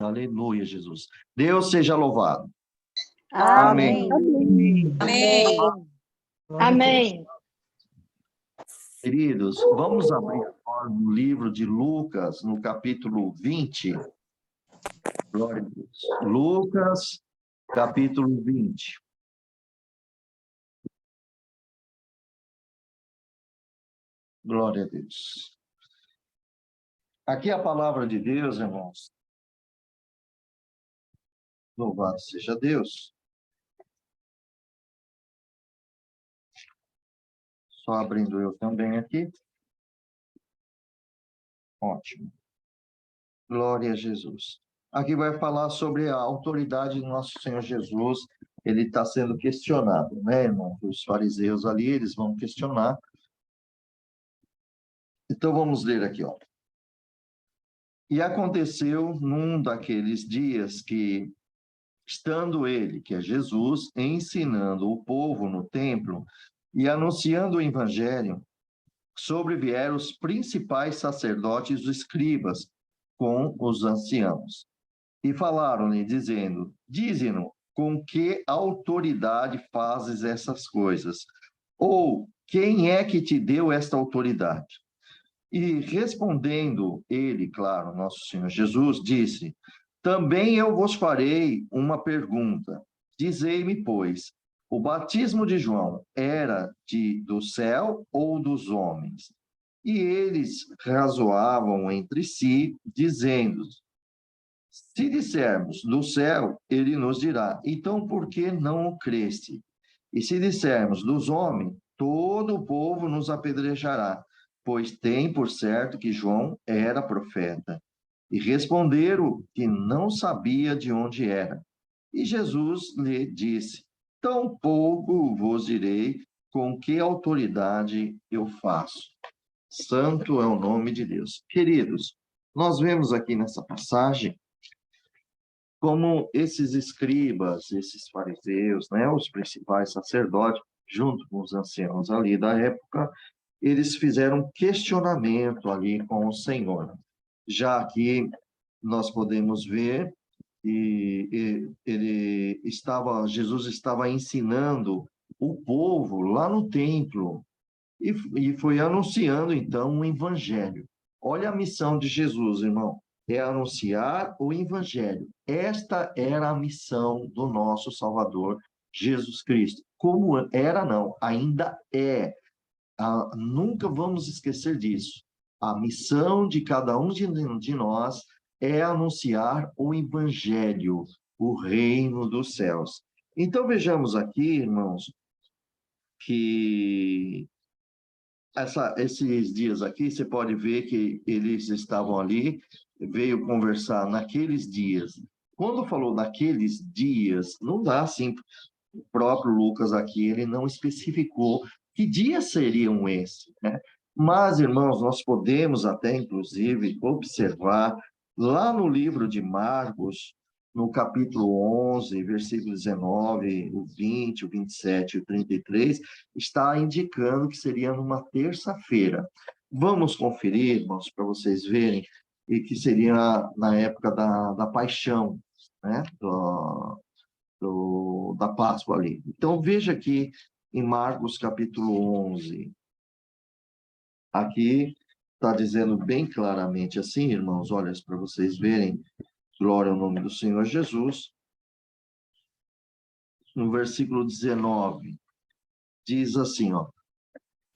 Aleluia, Jesus. Deus seja louvado. Amém. Amém. Amém. Amém. Queridos, vamos abrir agora no livro de Lucas, no capítulo 20. Glória a Deus. Lucas, capítulo 20. Glória a Deus. Aqui a palavra de Deus, irmãos. Louvado seja Deus. Só abrindo eu também aqui. Ótimo. Glória a Jesus. Aqui vai falar sobre a autoridade do nosso Senhor Jesus. Ele está sendo questionado, né, irmão? Os fariseus ali, eles vão questionar. Então, vamos ler aqui, ó. E aconteceu num daqueles dias que, estando ele, que é Jesus, ensinando o povo no templo e anunciando o evangelho, sobrevieram os principais sacerdotes e os escribas com os anciãos. E falaram-lhe, dizendo, dize-nos, com que autoridade fazes essas coisas? Ou quem é que te deu esta autoridade? E respondendo ele, claro, nosso Senhor Jesus, disse, também eu vos farei uma pergunta. Dizei-me, pois, o batismo de João era do céu ou dos homens? E eles razoavam entre si, dizendo, se dissermos do céu, ele nos dirá, então por que não o creste? E se dissermos dos homens, todo o povo nos apedrejará, pois tem por certo que João era profeta. E responderam que não sabia de onde era. E Jesus lhe disse, tampouco vos direi com que autoridade eu faço. Santo é o nome de Deus. Queridos, nós vemos aqui nessa passagem como esses escribas, esses fariseus, né, os principais sacerdotes, junto com os anciãos ali da época, eles fizeram um questionamento ali com o Senhor. Já que nós podemos ver que Jesus estava ensinando o povo lá no templo e foi anunciando então o evangelho. Olha a missão de Jesus, irmão, é anunciar o evangelho. Esta era a missão do nosso Salvador Jesus Cristo. Como era, não, ainda é. Nunca vamos esquecer disso. A missão de cada um de nós é anunciar o evangelho, o reino dos céus. Então vejamos aqui, irmãos, que esses dias aqui, você pode ver que eles estavam ali, veio conversar naqueles dias. Quando falou naqueles dias, não dá assim, o próprio Lucas aqui, ele não especificou que dias seriam esses, né? Mas, irmãos, nós podemos até, inclusive, observar lá no livro de Marcos, no capítulo 11, versículo 19, o 20, o 27 e o 33, está indicando que seria numa terça-feira. Vamos conferir, irmãos, para vocês verem, e que seria na época da paixão, né? Da Páscoa ali. Então, veja aqui em Marcos capítulo 11. Aqui está dizendo bem claramente assim, irmãos, olha, para vocês verem, glória ao nome do Senhor Jesus. No versículo 19, diz assim, ó,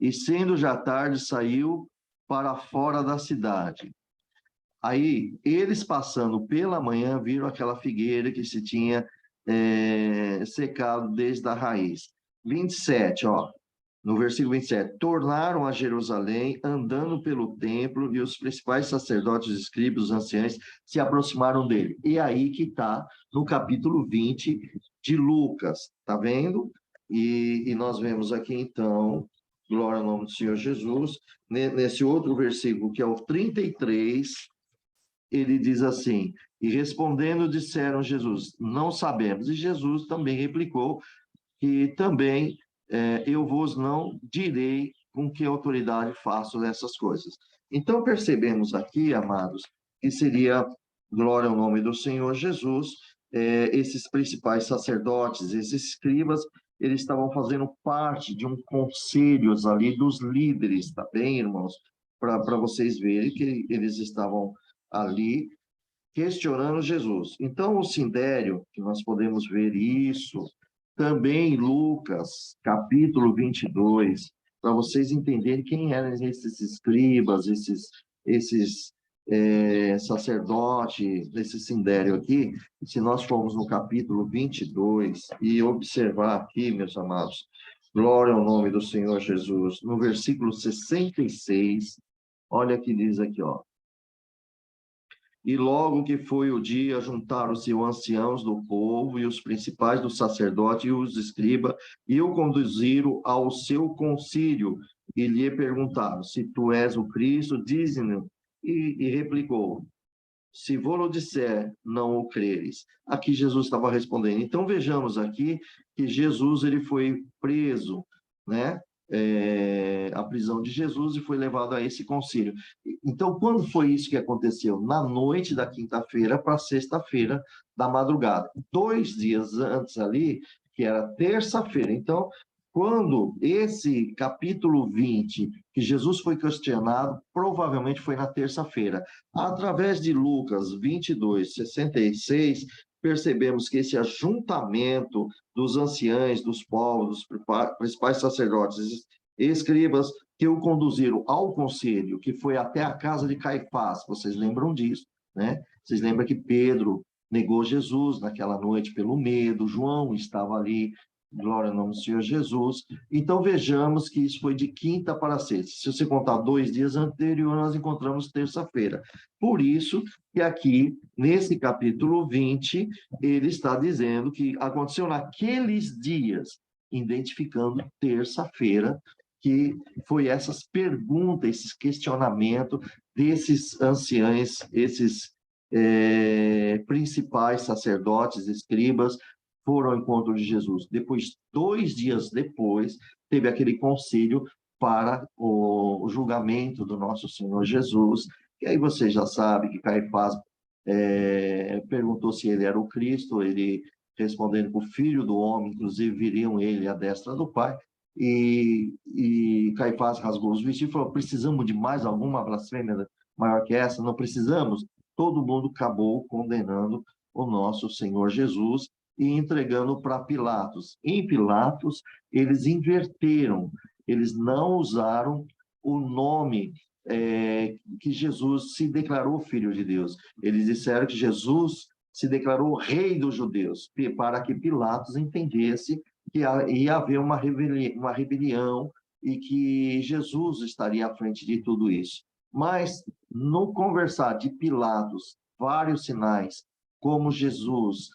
e sendo já tarde, saiu para fora da cidade. Aí, eles passando pela manhã, viram aquela figueira que se tinha secado desde a raiz. 27, ó, no versículo 27, tornaram a Jerusalém, andando pelo templo, e os principais sacerdotes, escribas, os anciãos, se aproximaram dele. E aí que está, no capítulo 20 de Lucas, tá vendo? E nós vemos aqui, então, glória ao nome do Senhor Jesus, nesse outro versículo, que é o 33, ele diz assim, e respondendo disseram Jesus, não sabemos. E Jesus também replicou que também eu vos não direi com que autoridade faço essas coisas. Então percebemos aqui, amados, que seria Glória ao nome do Senhor Jesus. Esses principais sacerdotes, esses escribas, eles estavam fazendo parte de um conselho ali dos líderes, tá bem, irmãos? Para vocês verem que eles estavam ali questionando Jesus. Então, o Sindério, que nós podemos ver isso, também em Lucas, capítulo 22, para vocês entenderem quem eram esses escribas, esses sacerdotes, esse Sindério aqui. Se nós formos no capítulo 22 e observar aqui, meus amados, glória ao nome do Senhor Jesus, no versículo 66, olha que diz aqui, ó. E logo que foi o dia, juntaram-se os anciãos do povo e os principais dos sacerdotes e os escribas, e o conduziram ao seu concílio, e lhe perguntaram, se tu és o Cristo, dize-nos. E replicou, se vou-lo disser, não o creres. Aqui Jesus estava respondendo. Então vejamos aqui que Jesus ele foi preso, né? A prisão de Jesus e foi levado a esse concílio. Então, quando foi isso que aconteceu? Na noite da quinta-feira para sexta-feira da madrugada. 2 dias antes ali, que era terça-feira. Então, quando esse capítulo 20, que Jesus foi questionado, provavelmente foi na terça-feira. Através de Lucas 22, 66, percebemos que esse ajuntamento dos anciães, dos povos, dos principais sacerdotes e escribas, que o conduziram ao conselho, que foi até a casa de Caifás, vocês lembram disso, né? Vocês lembram que Pedro negou Jesus naquela noite pelo medo, João estava ali, glória ao nome do Senhor Jesus. Então vejamos que isso foi de quinta para sexta. Se você contar 2 dias anteriores, nós encontramos terça-feira. Por isso que aqui, nesse capítulo 20, ele está dizendo que aconteceu naqueles dias, identificando terça-feira, que foi essas perguntas, esses questionamentos desses anciães, esses principais sacerdotes, escribas, foram ao encontro de Jesus. Depois, 2 dias depois, teve aquele concílio para o julgamento do nosso Senhor Jesus. E aí você já sabe que Caifás perguntou se ele era o Cristo, ele respondendo que o Filho do Homem, inclusive, viriam ele à destra do Pai. E Caifás rasgou os vestidos e falou, precisamos de mais alguma blasfêmia maior que essa? Não precisamos. Todo mundo acabou condenando o nosso Senhor Jesus e entregando para Pilatos. Em Pilatos, eles inverteram, eles não usaram o nome que Jesus se declarou filho de Deus. Eles disseram que Jesus se declarou rei dos judeus, para que Pilatos entendesse que ia haver uma rebelião e que Jesus estaria à frente de tudo isso. Mas, no conversar de Pilatos, vários sinais, como Jesus,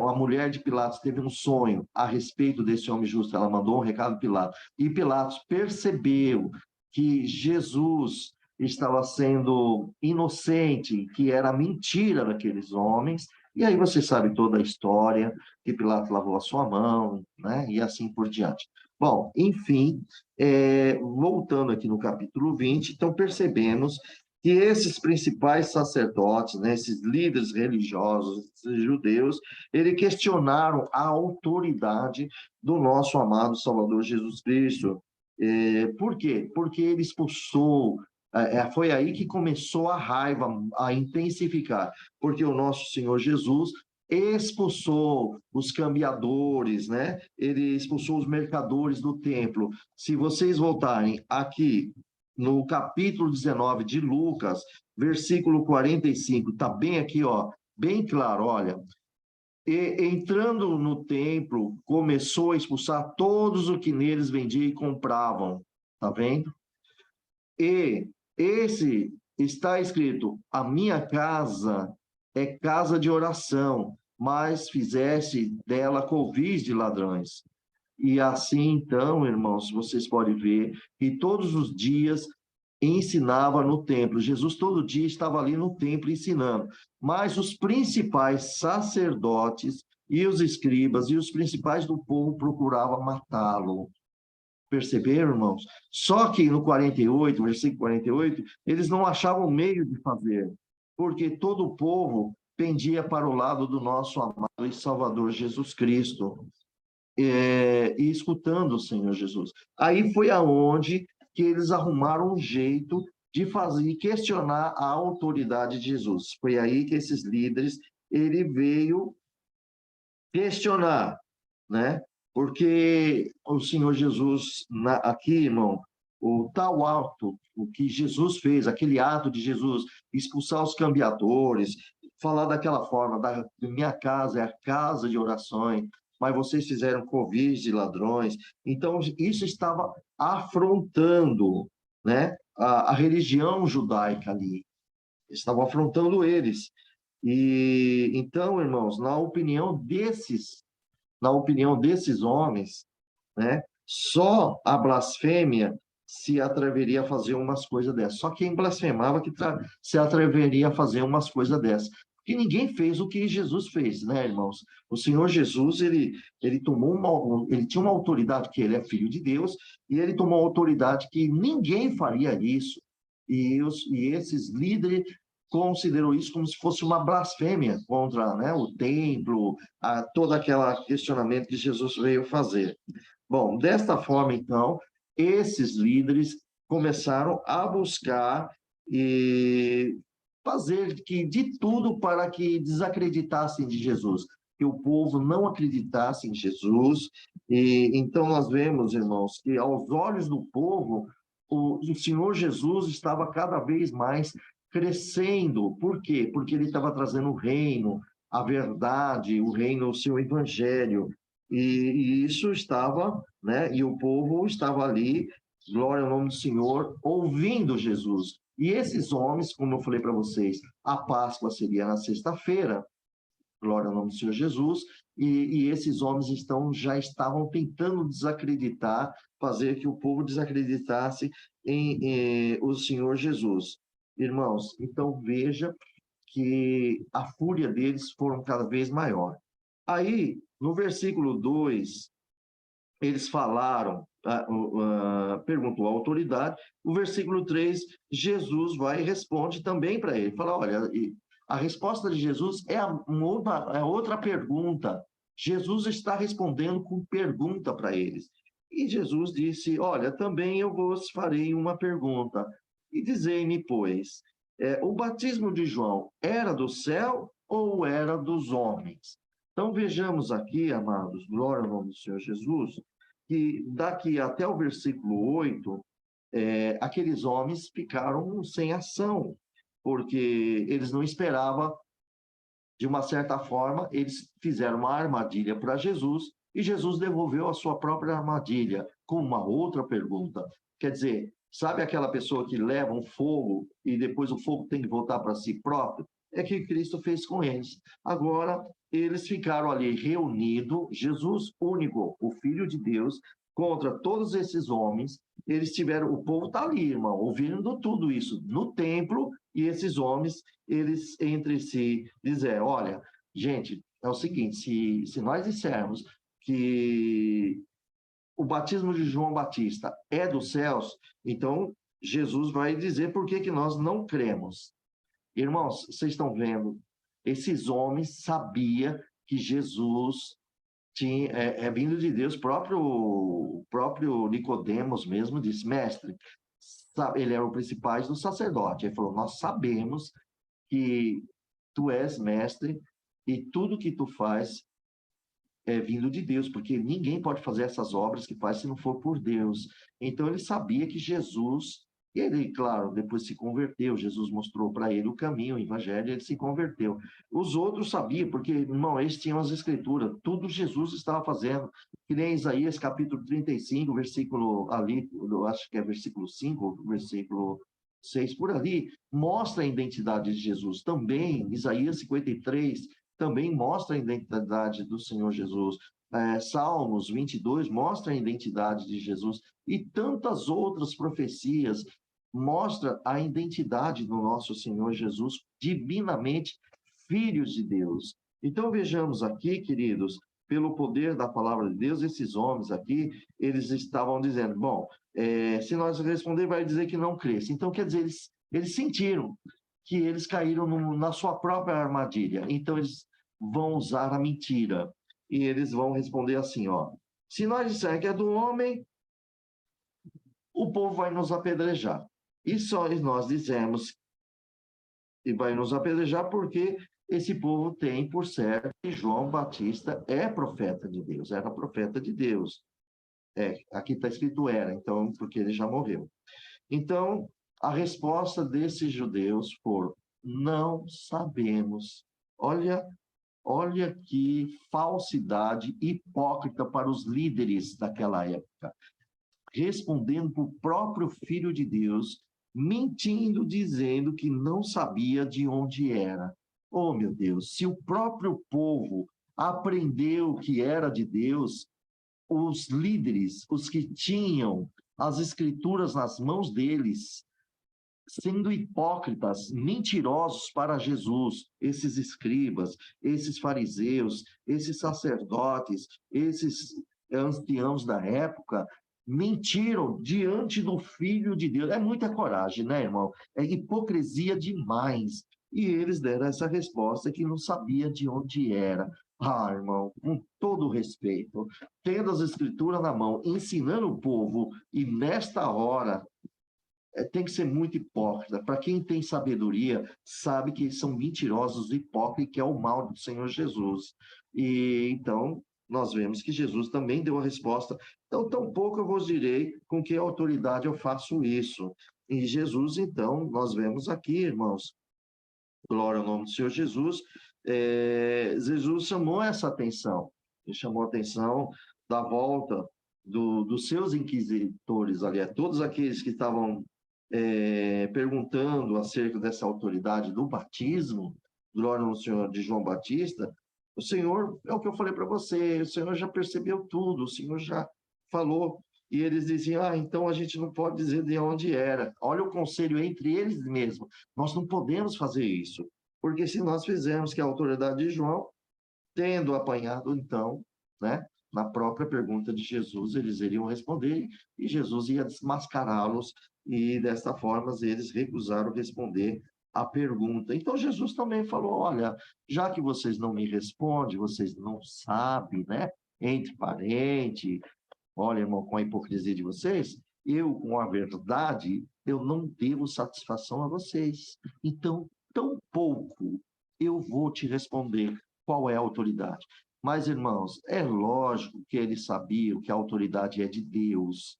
a mulher de Pilatos teve um sonho a respeito desse homem justo, ela mandou um recado a Pilatos, e Pilatos percebeu que Jesus estava sendo inocente, que era mentira daqueles homens, e aí você sabe toda a história, que Pilatos lavou a sua mão, né? E assim por diante. Bom, enfim, voltando aqui no capítulo 20, então percebemos que esses principais sacerdotes, né, esses líderes religiosos, esses judeus, eles questionaram a autoridade do nosso amado Salvador Jesus Cristo. Por quê? Porque ele expulsou, foi aí que começou a raiva a intensificar, porque o nosso Senhor Jesus expulsou os cambiadores, né? Ele expulsou os mercadores do templo. Se vocês voltarem aqui no capítulo 19 de Lucas, versículo 45, está bem aqui, ó, bem claro, olha. E, entrando no templo, começou a expulsar todos os que neles vendiam e compravam. Tá vendo? E esse está escrito: a minha casa é casa de oração, mas fizeste dela covis de ladrões. E assim, então, irmãos, vocês podem ver que todos os dias ensinava no templo. Jesus todo dia estava ali no templo ensinando. Mas os principais sacerdotes e os escribas e os principais do povo procuravam matá-lo. Perceberam, irmãos? Só que no 48, versículo 48, eles não achavam meio de fazer. porque todo o povo pendia para o lado do nosso amado e Salvador Jesus Cristo, e escutando o Senhor Jesus. Aí foi aonde que eles arrumaram um jeito de fazer, questionar a autoridade de Jesus. Foi aí que esses líderes, ele veio questionar, né? Porque o Senhor Jesus, aqui, irmão, o tal ato, o que Jesus fez, aquele ato de Jesus, expulsar os cambiadores, falar daquela forma, da minha casa é a casa de orações, mas vocês fizeram covis de ladrões. Então, isso estava afrontando, né, a religião judaica ali. Estavam afrontando eles. E então, irmãos, na opinião desses homens, né, só a blasfêmia se atreveria a fazer umas coisas dessas. Só quem blasfemava que se atreveria a fazer umas coisas dessas. Porque ninguém fez o que Jesus fez, né, irmãos? O Senhor Jesus, ele ele tinha uma autoridade que ele é filho de Deus, e ele tomou uma autoridade que ninguém faria isso. E esses líderes considerou isso como se fosse uma blasfêmia contra, né, o templo, todo aquele questionamento que Jesus veio fazer. Bom, desta forma, então, esses líderes começaram a buscar e fazer de tudo para que desacreditassem de Jesus, que o povo não acreditasse em Jesus. E então nós vemos, irmãos, que aos olhos do povo, o Senhor Jesus estava cada vez mais crescendo. Por quê? Porque ele estava trazendo o reino, a verdade, o reino, o seu evangelho. E isso estava, né? E o povo estava ali, glória ao nome do Senhor, ouvindo Jesus. E esses homens, como eu falei para vocês, a Páscoa seria na sexta-feira, glória ao nome do Senhor Jesus, e esses homens já estavam tentando desacreditar, fazer que o povo desacreditasse em o Senhor Jesus. Irmãos, então veja que a fúria deles foram cada vez maior. Aí, no versículo 2, eles falaram, perguntou a autoridade. O versículo 3, Jesus vai e responde também para ele. Fala, olha, a resposta de Jesus é outra pergunta. Jesus está respondendo com pergunta para eles. E Jesus disse, olha, também eu vos farei uma pergunta. E dizei-me, pois, o batismo de João era do céu ou era dos homens? Então vejamos aqui, amados, glória ao nome do Senhor Jesus, que daqui até o versículo 8, aqueles homens ficaram sem ação, porque eles não esperavam, de uma certa forma, eles fizeram uma armadilha para Jesus, e Jesus devolveu a sua própria armadilha com uma outra pergunta. Quer dizer, sabe aquela pessoa que leva um fogo e depois o fogo tem que voltar para si próprio? É que Cristo fez com eles. Agora, eles ficaram ali reunidos, Jesus único, o Filho de Deus, contra todos esses homens. Eles tiveram, o povo está ali, irmão, ouvindo tudo isso no templo, e esses homens, eles entre si dizem, olha, gente, é o seguinte, se nós dissermos que o batismo de João Batista é dos céus, então Jesus vai dizer por que nós não cremos. Irmãos, vocês estão vendo, esses homens sabiam que Jesus é vindo de Deus. O próprio Nicodemos mesmo disse, mestre, ele era o principal do sacerdote. Ele falou, nós sabemos que tu és mestre e tudo que tu faz é vindo de Deus, porque ninguém pode fazer essas obras que faz se não for por Deus. Então ele sabia que Jesus, ele, claro, depois se converteu, Jesus mostrou para ele o caminho, o evangelho, ele se converteu. Os outros sabiam, porque, irmão, eles tinham as escrituras, tudo Jesus estava fazendo, que nem Isaías capítulo 35, versículo ali, eu acho que é versículo 5, versículo 6, por ali, mostra a identidade de Jesus. Também, Isaías 53, também mostra a identidade do Senhor Jesus. Salmos 22 mostra a identidade de Jesus. E tantas outras profecias mostram a identidade do nosso Senhor Jesus, divinamente filhos de Deus. Então vejamos aqui, queridos, pelo poder da palavra de Deus, esses homens aqui, eles estavam dizendo, bom, se nós responder, vai dizer que não cresce. Então, quer dizer, eles sentiram que eles caíram na sua própria armadilha. Então, eles vão usar a mentira. E eles vão responder assim, ó. Se nós dissermos que é do homem, o povo vai nos apedrejar. E só nós dizemos que vai nos apedrejar porque esse povo tem por certo que João Batista é profeta de Deus, era profeta de Deus. Aqui está escrito era, então, porque ele já morreu. Então, a resposta desses judeus foi: não sabemos. Olha que falsidade hipócrita para os líderes daquela época. Respondendo para o próprio Filho de Deus, mentindo, dizendo que não sabia de onde era. Oh, meu Deus, se o próprio povo aprendeu que era de Deus, os líderes, os que tinham as escrituras nas mãos deles, sendo hipócritas, mentirosos para Jesus, esses escribas, esses fariseus, esses sacerdotes, esses anciãos da época, mentiram diante do Filho de Deus. É muita coragem, né, irmão? É hipocrisia demais. E eles deram essa resposta que não sabia de onde era. Ah, irmão, com todo respeito, tendo as escrituras na mão, ensinando o povo, e nesta hora tem que ser muito hipócrita. Para quem tem sabedoria, sabe que eles são mentirosos, hipócritas, que é o mal do Senhor Jesus. E então, nós vemos que Jesus também deu a resposta. Então, tampouco eu vos direi com que autoridade eu faço isso. E Jesus, então, nós vemos aqui, irmãos, glória ao nome do Senhor Jesus, Jesus chamou essa atenção. Ele chamou a atenção da volta dos seus inquisitores ali, todos aqueles que estavam perguntando acerca dessa autoridade do batismo, glória ao Senhor de João Batista. O Senhor, é o que eu falei para você, o Senhor já percebeu tudo, o Senhor já falou, e eles diziam, então a gente não pode dizer de onde era. Olha o conselho entre eles mesmos, nós não podemos fazer isso, porque se nós fizermos que a autoridade de João, tendo apanhado então, né, na própria pergunta de Jesus, eles iriam responder, e Jesus ia desmascará-los, e desta forma eles recusaram responder a pergunta. Então Jesus também falou, olha, já que vocês não me respondem, vocês não sabem, né, entre parentes, olha, irmão, com a hipocrisia de vocês, eu, com a verdade, eu não devo satisfação a vocês. Então, tão pouco eu vou te responder qual é a autoridade. Mas, irmãos, é lógico que eles sabiam que a autoridade é de Deus.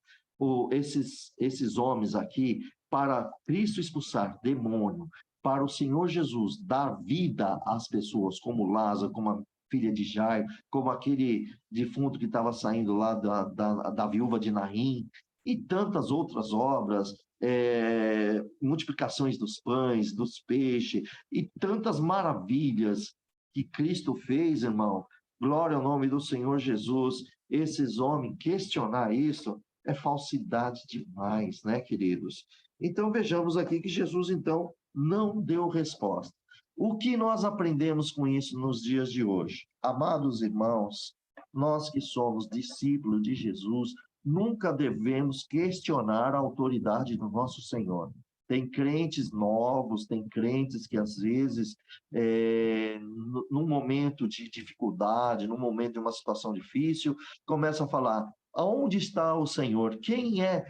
Esses homens aqui, para Cristo expulsar demônio, para o Senhor Jesus dar vida às pessoas, como Lázaro, como a filha de Jairo, como aquele defunto que estava saindo lá da viúva de Naim, e tantas outras obras, multiplicações dos pães, dos peixes, e tantas maravilhas que Cristo fez, irmão. Glória ao nome do Senhor Jesus. Esses homens questionar isso é falsidade demais, né, queridos? Então vejamos aqui que Jesus, então, não deu resposta. O que nós aprendemos com isso nos dias de hoje? Amados irmãos, nós que somos discípulos de Jesus, nunca devemos questionar a autoridade do nosso Senhor. Tem crentes novos, tem crentes que às vezes, num momento de dificuldade, num momento de uma situação difícil, começam a falar, aonde está o Senhor? Quem é?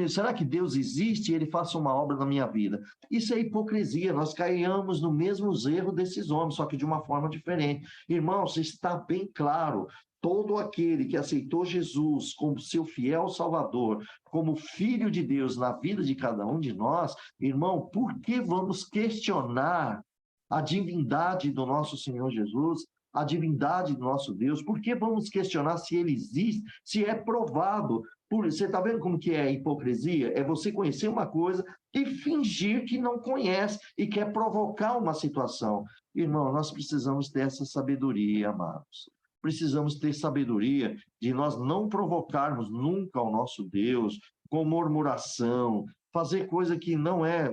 Será que Deus existe e Ele faça uma obra na minha vida? Isso é hipocrisia, nós caímos no mesmo erro desses homens, só que de uma forma diferente. Irmãos, está bem claro, todo aquele que aceitou Jesus como seu fiel Salvador, como Filho de Deus na vida de cada um de nós, irmão, por que vamos questionar a divindade do nosso Senhor Jesus, a divindade do nosso Deus? Por que vamos questionar se ele existe, se é provado? Você está vendo como que é a hipocrisia? É você conhecer uma coisa e fingir que não conhece e quer provocar uma situação. Irmão, nós precisamos ter essa sabedoria, amados. Precisamos ter sabedoria de nós não provocarmos nunca o nosso Deus com murmuração, fazer coisa que não é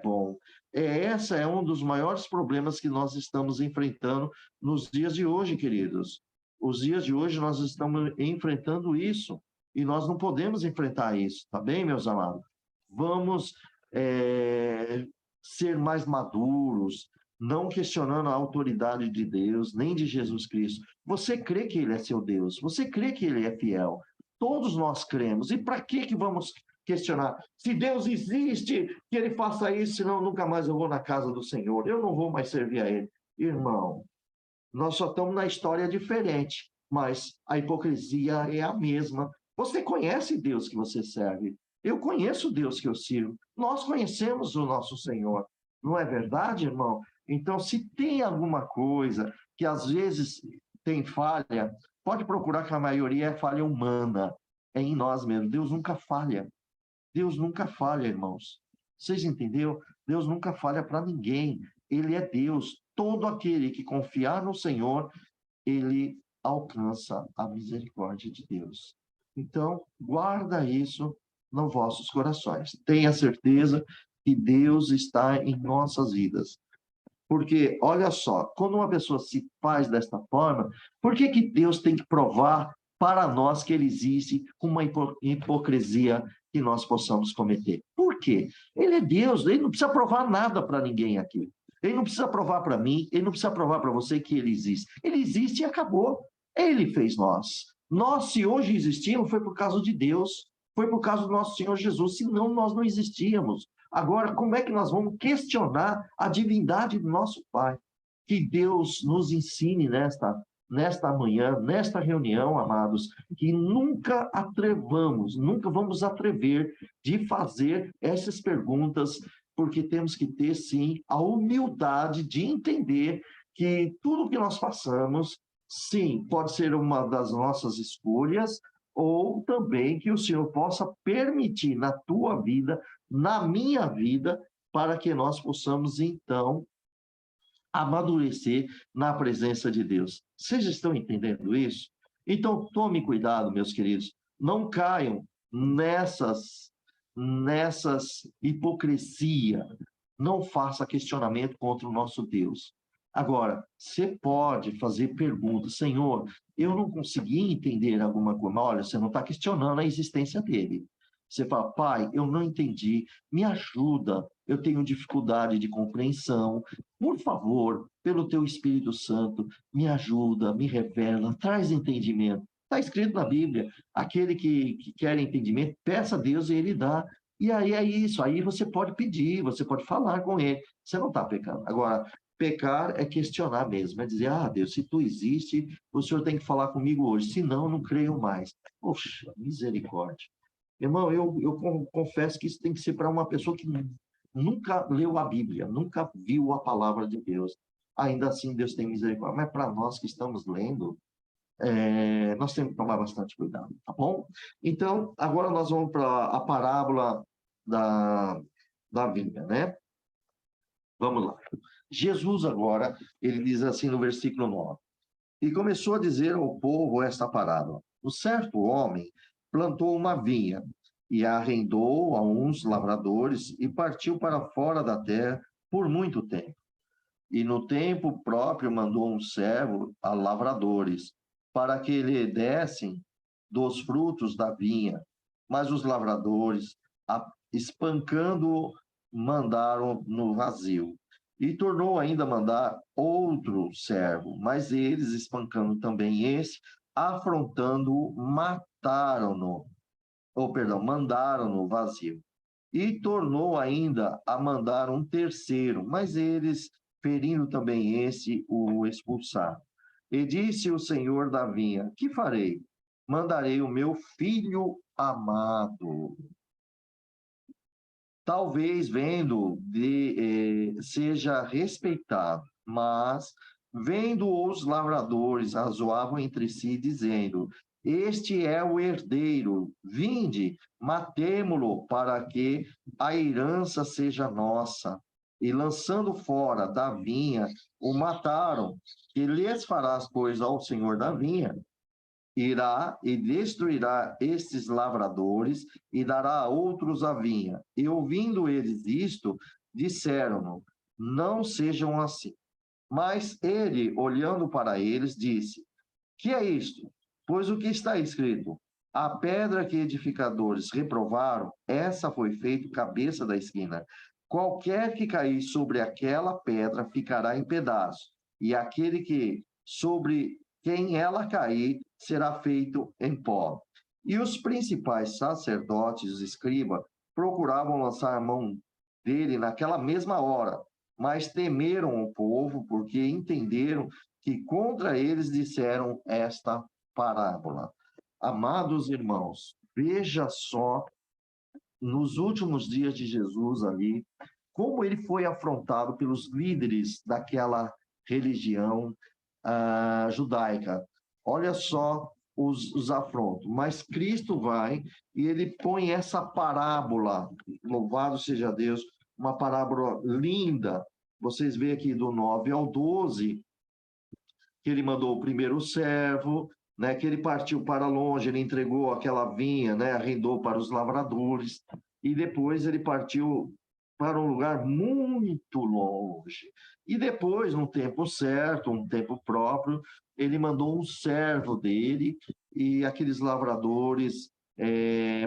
bom. Essa é um dos maiores problemas que nós estamos enfrentando nos dias de hoje, queridos. Os dias de hoje nós estamos enfrentando isso e nós não podemos enfrentar isso, tá bem, meus amados? Vamos ser mais maduros, não questionando a autoridade de Deus, nem de Jesus Cristo. Você crê que ele é seu Deus, você crê que ele é fiel. Todos nós cremos. E para que vamos questionar? Se Deus existe, que ele faça isso, senão nunca mais eu vou na casa do Senhor. Eu não vou mais servir a ele. Irmão, nós só estamos na história diferente, mas a hipocrisia é a mesma. Você conhece Deus que você serve. Eu conheço o Deus que eu sirvo. Nós conhecemos o nosso Senhor. Não é verdade, irmão? Então, se tem alguma coisa que às vezes tem falha, pode procurar, que a maioria é falha humana. É em nós mesmos. Deus nunca falha. Deus nunca falha, irmãos. Vocês entenderam? Deus nunca falha para ninguém. Ele é Deus. Todo aquele que confiar no Senhor, ele alcança a misericórdia de Deus. Então, guarda isso nos vossos corações. Tenha certeza que Deus está em nossas vidas. Porque, olha só, quando uma pessoa se faz desta forma, por que Deus tem que provar para nós que ele existe uma hipocrisia que nós possamos cometer? Por quê? Ele é Deus, ele não precisa provar nada para ninguém aqui. Ele não precisa provar para mim, ele não precisa provar para você que ele existe. Ele existe e acabou. Ele fez nós. Nós, se hoje existimos, foi por causa de Deus, foi por causa do nosso Senhor Jesus, senão nós não existíamos. Agora, como é que nós vamos questionar a divindade do nosso Pai? Que Deus nos ensine nesta manhã, nesta reunião, amados, que nunca nunca vamos atrever de fazer essas perguntas, porque temos que ter, sim, a humildade de entender que tudo que nós passamos, sim, pode ser uma das nossas escolhas, ou também que o Senhor possa permitir na tua vida, na minha vida, para que nós possamos, então, amadurecer na presença de Deus. Vocês estão entendendo isso? Então, tome cuidado, meus queridos. Não caiam nessas hipocrisia. Não faça questionamento contra o nosso Deus. Agora, você pode fazer perguntas. Senhor, eu não consegui entender alguma coisa. Olha, você não está questionando a existência dele. Você fala, Pai, eu não entendi, me ajuda, eu tenho dificuldade de compreensão. Por favor, pelo teu Espírito Santo, me ajuda, me revela, traz entendimento. Está escrito na Bíblia, aquele que quer entendimento, peça a Deus e ele dá. E aí é isso, aí você pode pedir, você pode falar com ele, você não está pecando. Agora, pecar é questionar mesmo, é dizer, Deus, se tu existe, o Senhor tem que falar comigo hoje, senão eu não creio mais. Poxa, misericórdia. Irmão, eu confesso que isso tem que ser para uma pessoa que nunca leu a Bíblia, nunca viu a palavra de Deus. Ainda assim, Deus tem misericórdia. Mas para nós que estamos lendo, nós temos que tomar bastante cuidado, tá bom? Então, agora nós vamos para a parábola da vinha, né? Vamos lá. Jesus agora, ele diz assim no versículo 9, e começou a dizer ao povo esta parábola. Um certo homem plantou uma vinha e a arrendou a uns lavradores e partiu para fora da terra por muito tempo. E no tempo próprio mandou um servo a lavradores para que lhe dessem dos frutos da vinha. Mas os lavradores, espancando-o, mandaram no vazio. E tornou ainda a mandar outro servo, mas eles, espancando também esse, afrontando-o, mandaram-no vazio. E tornou ainda a mandar um terceiro, mas eles, ferindo também esse, o expulsaram. E disse o senhor da vinha, que farei? Mandarei o meu filho amado. Talvez seja respeitado, mas vendo os lavradores razoavam entre si, dizendo, este é o herdeiro, vinde, matemo-lo para que a herança seja nossa. E lançando fora da vinha, o mataram. Que lhes farás, pois, ao senhor da vinha? Irá e destruirá estes lavradores e dará a outros a vinha. E ouvindo eles isto, disseram-no, não sejam assim. Mas ele, olhando para eles, disse, que é isto? Pois o que está escrito? A pedra que edificadores reprovaram, essa foi feita cabeça da esquina. qualquer que cair sobre aquela pedra ficará em pedaços, e aquele que sobre quem ela cair será feito em pó. E os principais sacerdotes e escribas procuravam lançar a mão dele naquela mesma hora, mas temeram o povo, porque entenderam que contra eles disseram esta parábola. Amados irmãos, veja só, nos últimos dias de Jesus ali, como ele foi afrontado pelos líderes daquela religião judaica. Olha só os afrontos. Mas Cristo vai e ele põe essa parábola, louvado seja Deus, uma parábola linda. Vocês veem aqui do 9 ao 12, que ele mandou o primeiro servo, né, que ele partiu para longe, ele entregou aquela vinha, né, arrendou para os lavradores, e depois ele partiu para um lugar muito longe. E depois, no tempo certo, um tempo próprio, ele mandou um servo dele e aqueles lavradores,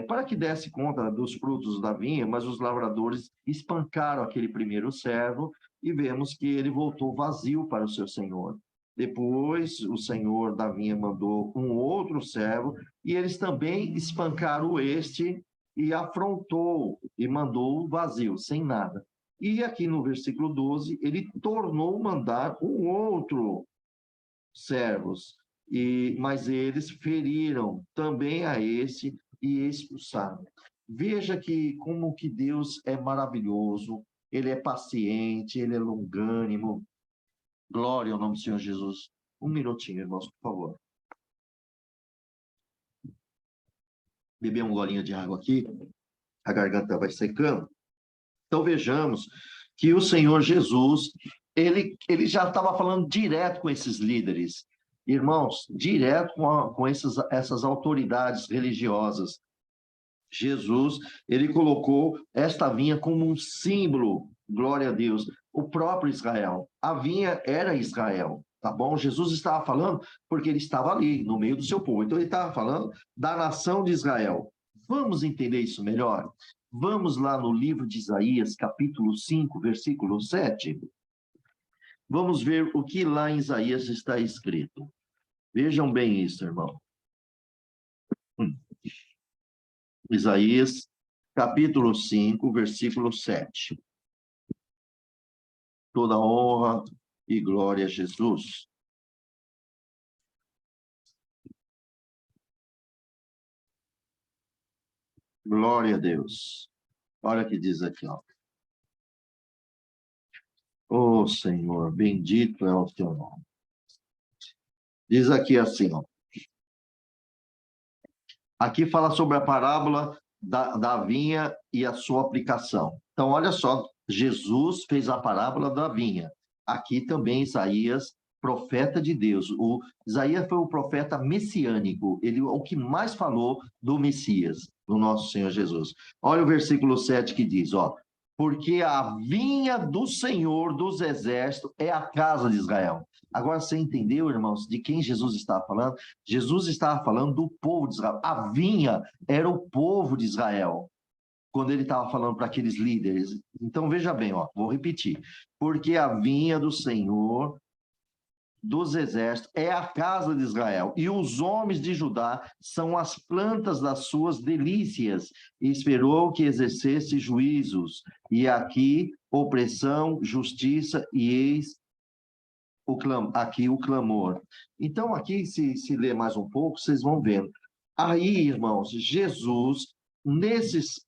para que desse conta dos frutos da vinha, mas os lavradores espancaram aquele primeiro servo e vemos que ele voltou vazio para o seu senhor. Depois, o senhor da vinha mandou um outro servo, e eles também espancaram este e afrontou, e mandou vazio, sem nada. E aqui no versículo 12, ele tornou mandar um outro servos, mas eles feriram também a esse e expulsaram. Veja que como que Deus é maravilhoso, ele é paciente, ele é longânimo. Glória ao nome do Senhor Jesus. Um minutinho, irmãos, por favor. Beber um golinho de água aqui. A garganta vai secando. Então, vejamos que o Senhor Jesus, ele já estava falando direto com esses líderes. Irmãos, direto com essas autoridades religiosas. Jesus, ele colocou esta vinha como um símbolo, glória a Deus, o próprio Israel. A vinha era Israel, tá bom? Jesus estava falando porque ele estava ali, no meio do seu povo. Então, ele estava falando da nação de Israel. Vamos entender isso melhor? Vamos lá no livro de Isaías, capítulo 5, versículo 7. Vamos ver o que lá em Isaías está escrito. Vejam bem isso, irmão. Isaías, capítulo 5, versículo 7. Toda honra e glória a Jesus. Glória a Deus. Olha o que diz aqui, ó. Ô Senhor, bendito é o teu nome. Diz aqui assim, ó. Aqui fala sobre a parábola da vinha e a sua aplicação. Então, olha só, Jesus fez a parábola da vinha. Aqui também Isaías, profeta de Deus. Isaías foi o profeta messiânico, ele o que mais falou do Messias, do nosso Senhor Jesus. Olha o versículo 7 que diz, ó, porque a vinha do Senhor dos Exércitos é a casa de Israel. Agora, você entendeu, irmãos, de quem Jesus estava falando? Jesus estava falando do povo de Israel. A vinha era o povo de Israel, quando ele estava falando para aqueles líderes. Então, veja bem, ó, vou repetir. Porque a vinha do Senhor dos Exércitos é a casa de Israel, e os homens de Judá são as plantas das suas delícias. E esperou que exercesse juízos, e aqui opressão, justiça, e eis aqui o clamor. Então, aqui, se ler mais um pouco, vocês vão vendo. Aí, irmãos, Jesus,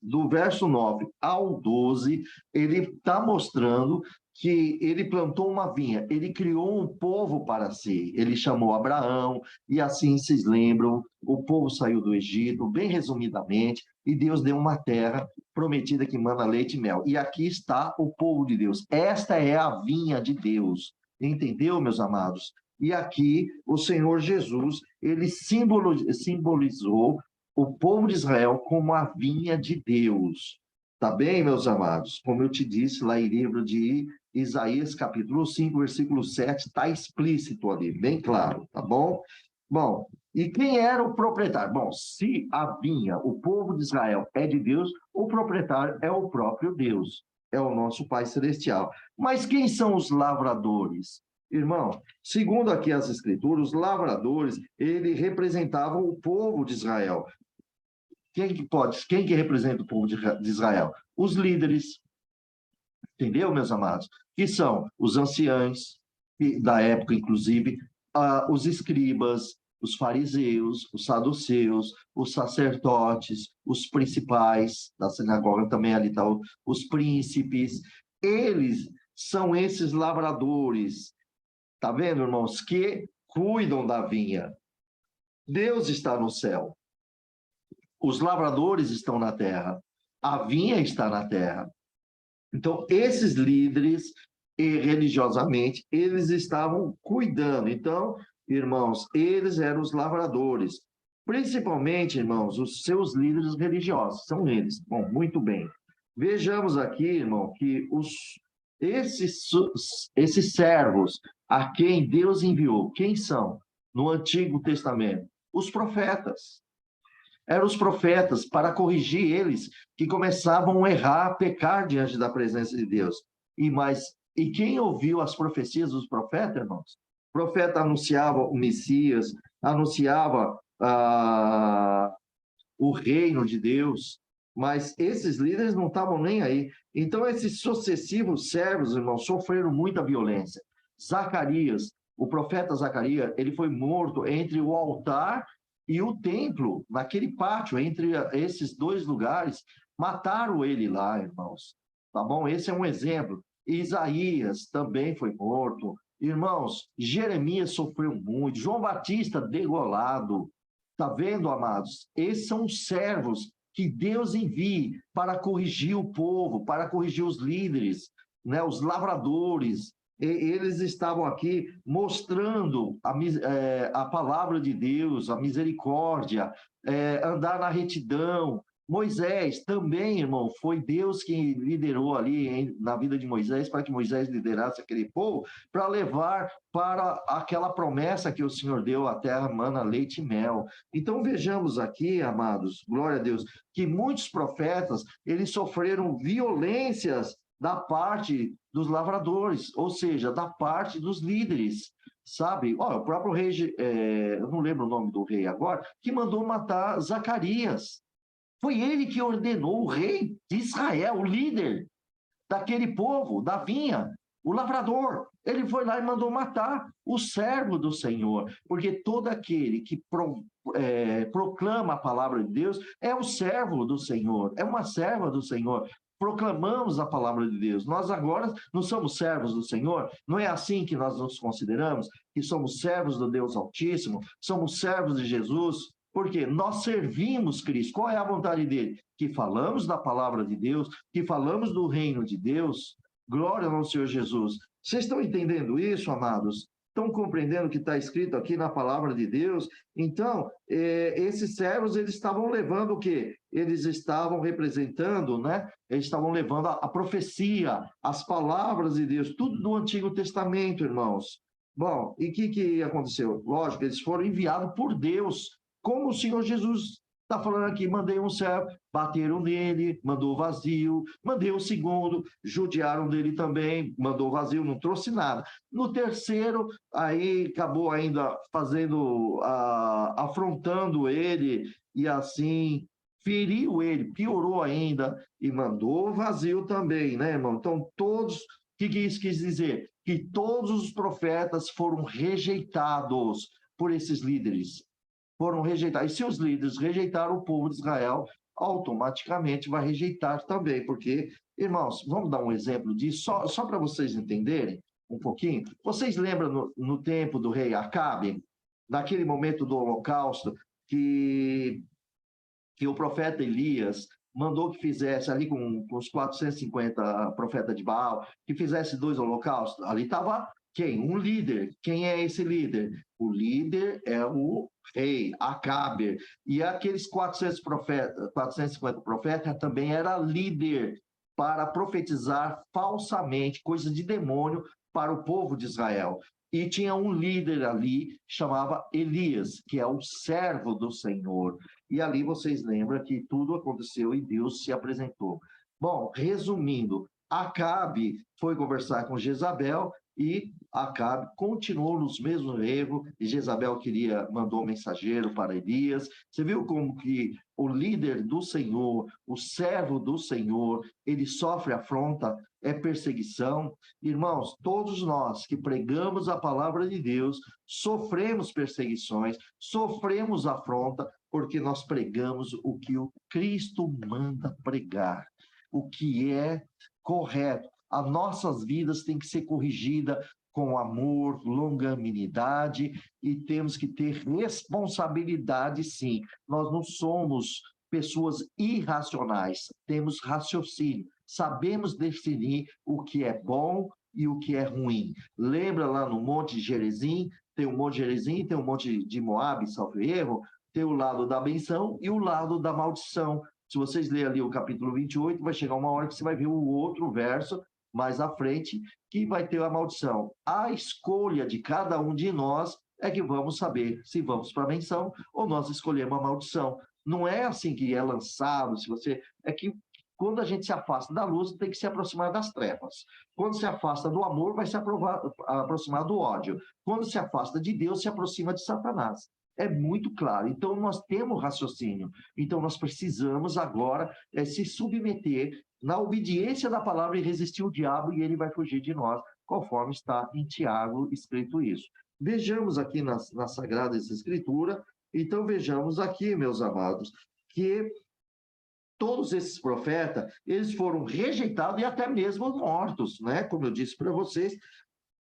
do verso 9 ao 12, ele está mostrando que ele plantou uma vinha, ele criou um povo para si, ele chamou Abraão, e assim vocês lembram, o povo saiu do Egito, bem resumidamente, e Deus deu uma terra prometida que manda leite e mel. E aqui está o povo de Deus. Esta é a vinha de Deus. Entendeu, meus amados? E aqui o Senhor Jesus, ele simbolizou o povo de Israel como a vinha de Deus. Tá bem, meus amados? Como eu te disse lá em livro de Isaías, capítulo 5, versículo 7, está explícito ali, bem claro, tá bom? Bom, e quem era o proprietário? Bom, se a vinha, o povo de Israel é de Deus, o proprietário é o próprio Deus. é o nosso Pai Celestial. Mas quem são os lavradores? Irmão, segundo aqui as Escrituras, os lavradores, eles representavam o povo de Israel. Quem que representa o povo de Israel? Os líderes, entendeu, meus amados? Que são os anciãos, da época, inclusive, os escribas, os fariseus, os saduceus, os sacerdotes, os principais da sinagoga, também ali estão os príncipes. Eles são esses lavradores, tá vendo, irmãos, que cuidam da vinha. Deus está no céu. Os lavradores estão na terra. A vinha está na terra. Então, esses líderes, religiosamente, eles estavam cuidando. Então, irmãos, eles eram os lavradores. Principalmente, irmãos, os seus líderes religiosos, são eles. Bom, muito bem. Vejamos aqui, irmão, que esses servos a quem Deus enviou, quem são? No Antigo Testamento? Os profetas. Eram os profetas para corrigir eles que começavam a errar, a pecar diante da presença de Deus. E quem ouviu as profecias dos profetas, irmãos? O profeta anunciava o Messias, anunciava o reino de Deus, mas esses líderes não estavam nem aí. Então, esses sucessivos servos, irmãos, sofreram muita violência. Zacarias, o profeta Zacarias, ele foi morto entre o altar e o templo, naquele pátio, entre esses dois lugares. Mataram ele lá, irmãos. Tá bom? Esse é um exemplo. Isaías também foi morto. Irmãos, Jeremias sofreu muito. João Batista degolado. Tá vendo, amados? Esses são os servos que Deus envia para corrigir o povo, para corrigir os líderes, né? Os lavradores. Eles estavam aqui mostrando a palavra de Deus, a misericórdia, andar na retidão. Moisés também, irmão, foi Deus que liderou ali na vida de Moisés, para que Moisés liderasse aquele povo, para levar para aquela promessa que o Senhor deu, a terra mana leite e mel. Então vejamos aqui, amados, glória a Deus, que muitos profetas, eles sofreram violências da parte dos lavradores, ou seja, da parte dos líderes, sabe? O próprio rei, eu não lembro o nome do rei agora, que mandou matar Zacarias. Foi ele que ordenou, o rei de Israel, o líder daquele povo, da vinha, o lavrador. Ele foi lá e mandou matar o servo do Senhor, porque todo aquele que proclama a palavra de Deus é o servo do Senhor, é uma serva do Senhor. Proclamamos a palavra de Deus. Nós agora não somos servos do Senhor? Não é assim que nós nos consideramos? Que somos servos do Deus Altíssimo? Somos servos de Jesus? Porque nós servimos Cristo. Qual é a vontade dele? Que falamos da palavra de Deus, que falamos do reino de Deus. Glória ao Senhor Jesus. Vocês estão entendendo isso, amados? Estão compreendendo o que está escrito aqui na palavra de Deus? Então, esses servos, eles estavam levando o quê? Eles estavam representando, né? Eles estavam levando a profecia, as palavras de Deus, tudo do Antigo Testamento, irmãos. Bom, e o que aconteceu? Lógico, eles foram enviados por Deus, como o Senhor Jesus está falando aqui, mandei um servo, bateram nele, mandou vazio, mandei o segundo, judiaram dele também, mandou vazio, não trouxe nada. No terceiro, aí acabou ainda afrontando ele, e assim feriu ele, piorou ainda, e mandou vazio também, né, irmão? Então, todos, o que isso quis dizer? Que todos os profetas foram rejeitados por esses líderes. Foram rejeitados. E se os líderes rejeitaram, o povo de Israel automaticamente vai rejeitar também, porque, irmãos, vamos dar um exemplo disso, só para vocês entenderem um pouquinho. Vocês lembram no tempo do rei Acabe, naquele momento do holocausto, que o profeta Elias mandou que fizesse ali com os 450 profetas de Baal, que fizesse 2 holocaustos? Ali estava quem? Um líder. Quem é esse líder? O líder é o rei, Acabe. E aqueles 450 profetas também era líder para profetizar falsamente, coisas de demônio para o povo de Israel. E tinha um líder ali, chamava Elias, que é o servo do Senhor. E ali vocês lembram que tudo aconteceu e Deus se apresentou. Bom, resumindo, Acabe foi conversar com Jezabel e Acabe continuou nos mesmos erros, e Jezabel mandou um mensageiro para Elias. Você viu como que o líder do Senhor, o servo do Senhor, ele sofre afronta, é perseguição. Irmãos, todos nós que pregamos a palavra de Deus, sofremos perseguições, sofremos afronta, porque nós pregamos o que o Cristo manda pregar, o que é correto. As nossas vidas têm que ser corrigidas com amor, longanimidade, e temos que ter responsabilidade, sim. Nós não somos pessoas irracionais, temos raciocínio, sabemos definir o que é bom e o que é ruim. Lembra lá no Monte Gerizim, tem o Monte Gerizim, tem o Monte de Moabe, salvo erro, tem o lado da benção e o lado da maldição. Se vocês lerem ali o capítulo 28, vai chegar uma hora que você vai ver o outro verso mais à frente, que vai ter a maldição. A escolha de cada um de nós é que vamos saber se vamos para a benção ou nós escolhemos a maldição. Não é assim que é lançado, se você... É que quando a gente se afasta da luz, tem que se aproximar das trevas. Quando se afasta do amor, vai se aproximar do ódio. Quando se afasta de Deus, se aproxima de Satanás. É muito claro. Então, nós temos raciocínio. Então, nós precisamos agora se submeter na obediência da palavra e resistir o diabo, e ele vai fugir de nós, conforme está em Tiago escrito isso. Vejamos aqui na Sagrada Escritura. Então, vejamos aqui, meus amados, que todos esses profetas, eles foram rejeitados e até mesmo mortos, né? Como eu disse para vocês,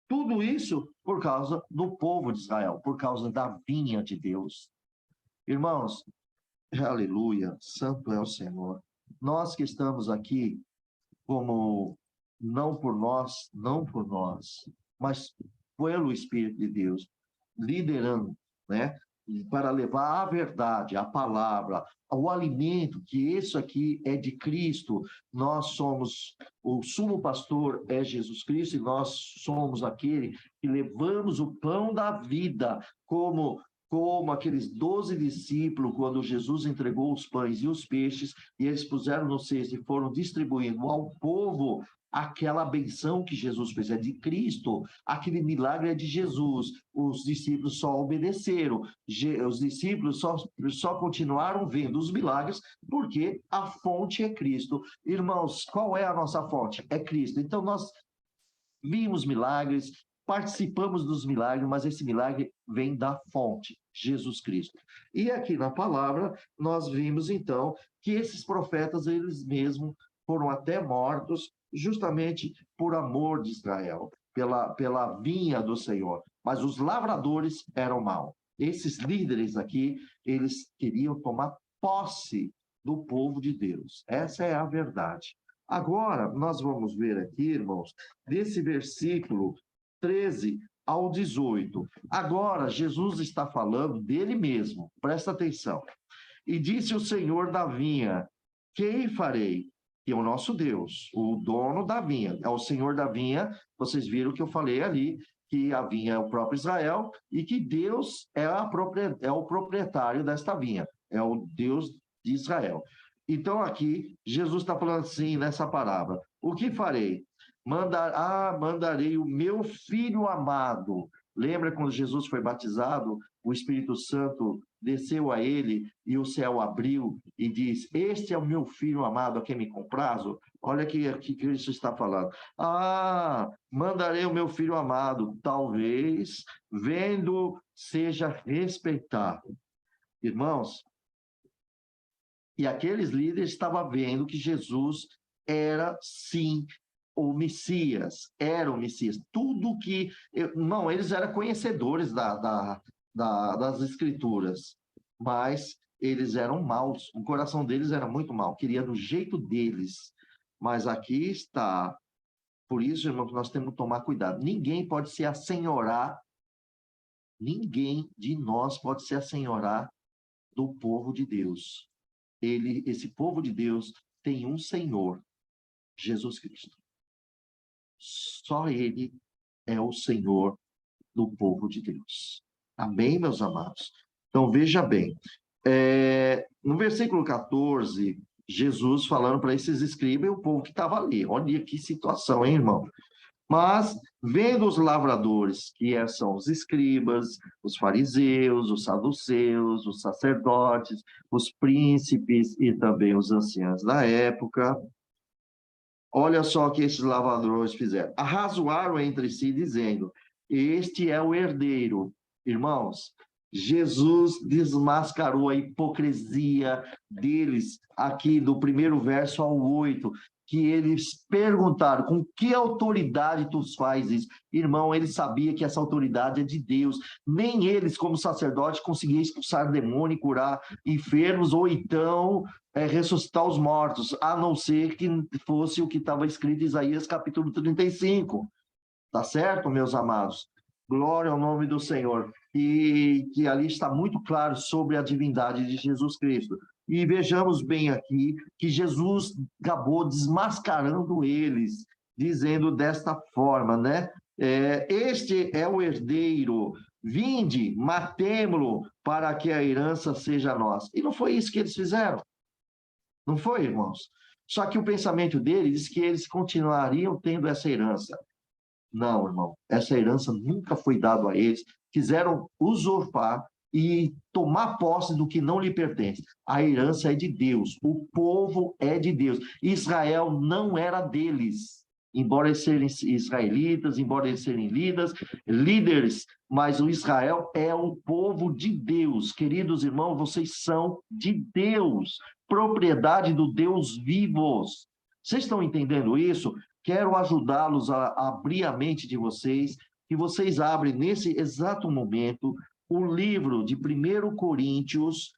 tudo isso por causa do povo de Israel, por causa da vinha de Deus. Irmãos, aleluia, santo é o Senhor. Nós que estamos aqui como não por nós, mas pelo Espírito de Deus, liderando, né? Para levar a verdade, a palavra, o alimento, que isso aqui é de Cristo. Nós somos, o sumo pastor é Jesus Cristo, e nós somos aquele que levamos o pão da vida, como aqueles 12 discípulos, quando Jesus entregou os pães e os peixes, e eles puseram no cesto e foram distribuindo ao povo aquela benção que Jesus fez, é de Cristo, aquele milagre é de Jesus. Os discípulos só obedeceram, os discípulos só continuaram vendo os milagres, porque a fonte é Cristo. Irmãos, qual é a nossa fonte? É Cristo. Então, nós vimos milagres, participamos dos milagres, mas esse milagre vem da fonte, Jesus Cristo. E aqui na palavra, nós vimos então que esses profetas, eles mesmos foram até mortos, justamente por amor de Israel, pela vinha do Senhor. Mas os lavradores eram maus. Esses líderes aqui, eles queriam tomar posse do povo de Deus. Essa é a verdade. Agora, nós vamos ver aqui, irmãos, desse versículo 13 ao 18. Agora, Jesus está falando dele mesmo, presta atenção. E disse o Senhor da vinha: quem farei? E é o nosso Deus, o dono da vinha, é o Senhor da vinha. Vocês viram que eu falei ali, que a vinha é o próprio Israel e que Deus é o proprietário desta vinha, é o Deus de Israel. Então, aqui, Jesus está falando assim, nessa palavra: o que farei? Mandarei o meu filho amado. Lembra quando Jesus foi batizado, o Espírito Santo desceu a ele e o céu abriu e diz: este é o meu filho amado a quem me comprazo? Olha que Cristo está falando. Mandarei o meu filho amado, talvez, vendo, seja respeitado. Irmãos, e aqueles líderes estavam vendo que Jesus era, sim, o Messias, era o Messias. Tudo que... Não, eles eram conhecedores das Escrituras, mas eles eram maus. O coração deles era muito mau, queria do jeito deles. Mas aqui está. Por isso, irmão, que nós temos que tomar cuidado. Ninguém pode se assenhorar, ninguém de nós pode se assenhorar do povo de Deus. Esse povo de Deus tem um Senhor, Jesus Cristo. Só Ele é o Senhor do povo de Deus. Amém, meus amados? Então, veja bem. No versículo 14, Jesus falando para esses escribas e o povo que estava ali. Olha que situação, hein, irmão? Mas, vendo os lavradores, que são os escribas, os fariseus, os saduceus, os sacerdotes, os príncipes e também os anciãos da época, olha só o que esses lavradores fizeram. Arrazoaram entre si, dizendo: este é o herdeiro. Irmãos, Jesus desmascarou a hipocrisia deles aqui do primeiro verso ao 8, que eles perguntaram: com que autoridade tu faz isso? Irmão, ele sabia que essa autoridade é de Deus. Nem eles, como sacerdotes, conseguiam expulsar demônio e curar enfermos, ou então ressuscitar os mortos, a não ser que fosse o que estava escrito em Isaías capítulo 35. Tá certo, meus amados? Glória ao nome do Senhor. E que ali está muito claro sobre a divindade de Jesus Cristo. E vejamos bem aqui que Jesus acabou desmascarando eles, dizendo desta forma, né? Este é o herdeiro, vinde, matemo-lo para que a herança seja nossa. E não foi isso que eles fizeram. Não foi, irmãos? Só que o pensamento deles diz que eles continuariam tendo essa herança. Não, irmão, essa herança nunca foi dada a eles. Quiseram usurpar e tomar posse do que não lhe pertence. A herança é de Deus, o povo é de Deus. Israel não era deles, embora eles serem israelitas, embora eles serem líderes, mas o Israel é o povo de Deus. Queridos irmãos, vocês são de Deus, propriedade do Deus vivos. Vocês estão entendendo isso? Quero ajudá-los a abrir a mente de vocês, que vocês abrem nesse exato momento o livro de 1 Coríntios,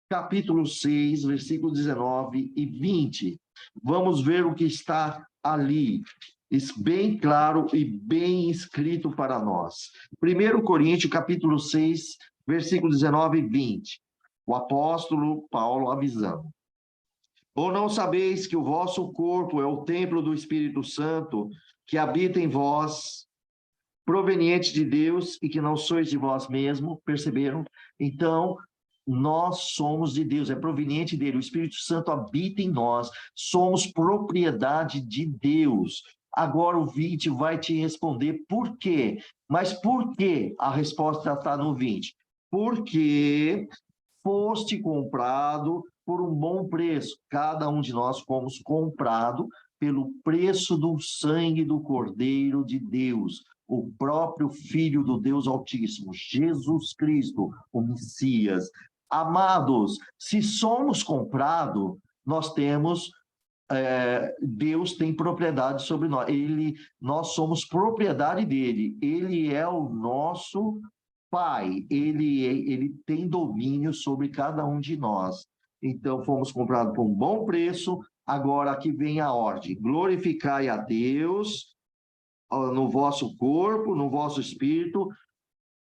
capítulo 6, versículos 19 e 20. Vamos ver o que está ali, bem claro e bem escrito para nós. 1 Coríntios, capítulo 6, versículos 19 e 20. O apóstolo Paulo avisando: ou não sabeis que o vosso corpo é o templo do Espírito Santo, que habita em vós, proveniente de Deus, e que não sois de vós mesmos? Perceberam? Então, nós somos de Deus, é proveniente dele. O Espírito Santo habita em nós, somos propriedade de Deus. Agora o 20 vai te responder por quê. Mas por quê? A resposta está no 20. Porque foste comprado por um bom preço. Cada um de nós fomos comprado pelo preço do sangue do Cordeiro de Deus, o próprio Filho do Deus Altíssimo, Jesus Cristo, o Messias. Amados, se somos comprados, nós temos, Deus tem propriedade sobre nós. Nós somos propriedade dele. Ele é o nosso Pai. Ele tem domínio sobre cada um de nós. Então, fomos comprados por um bom preço. Agora, aqui vem a ordem: glorificai a Deus no vosso corpo, no vosso espírito,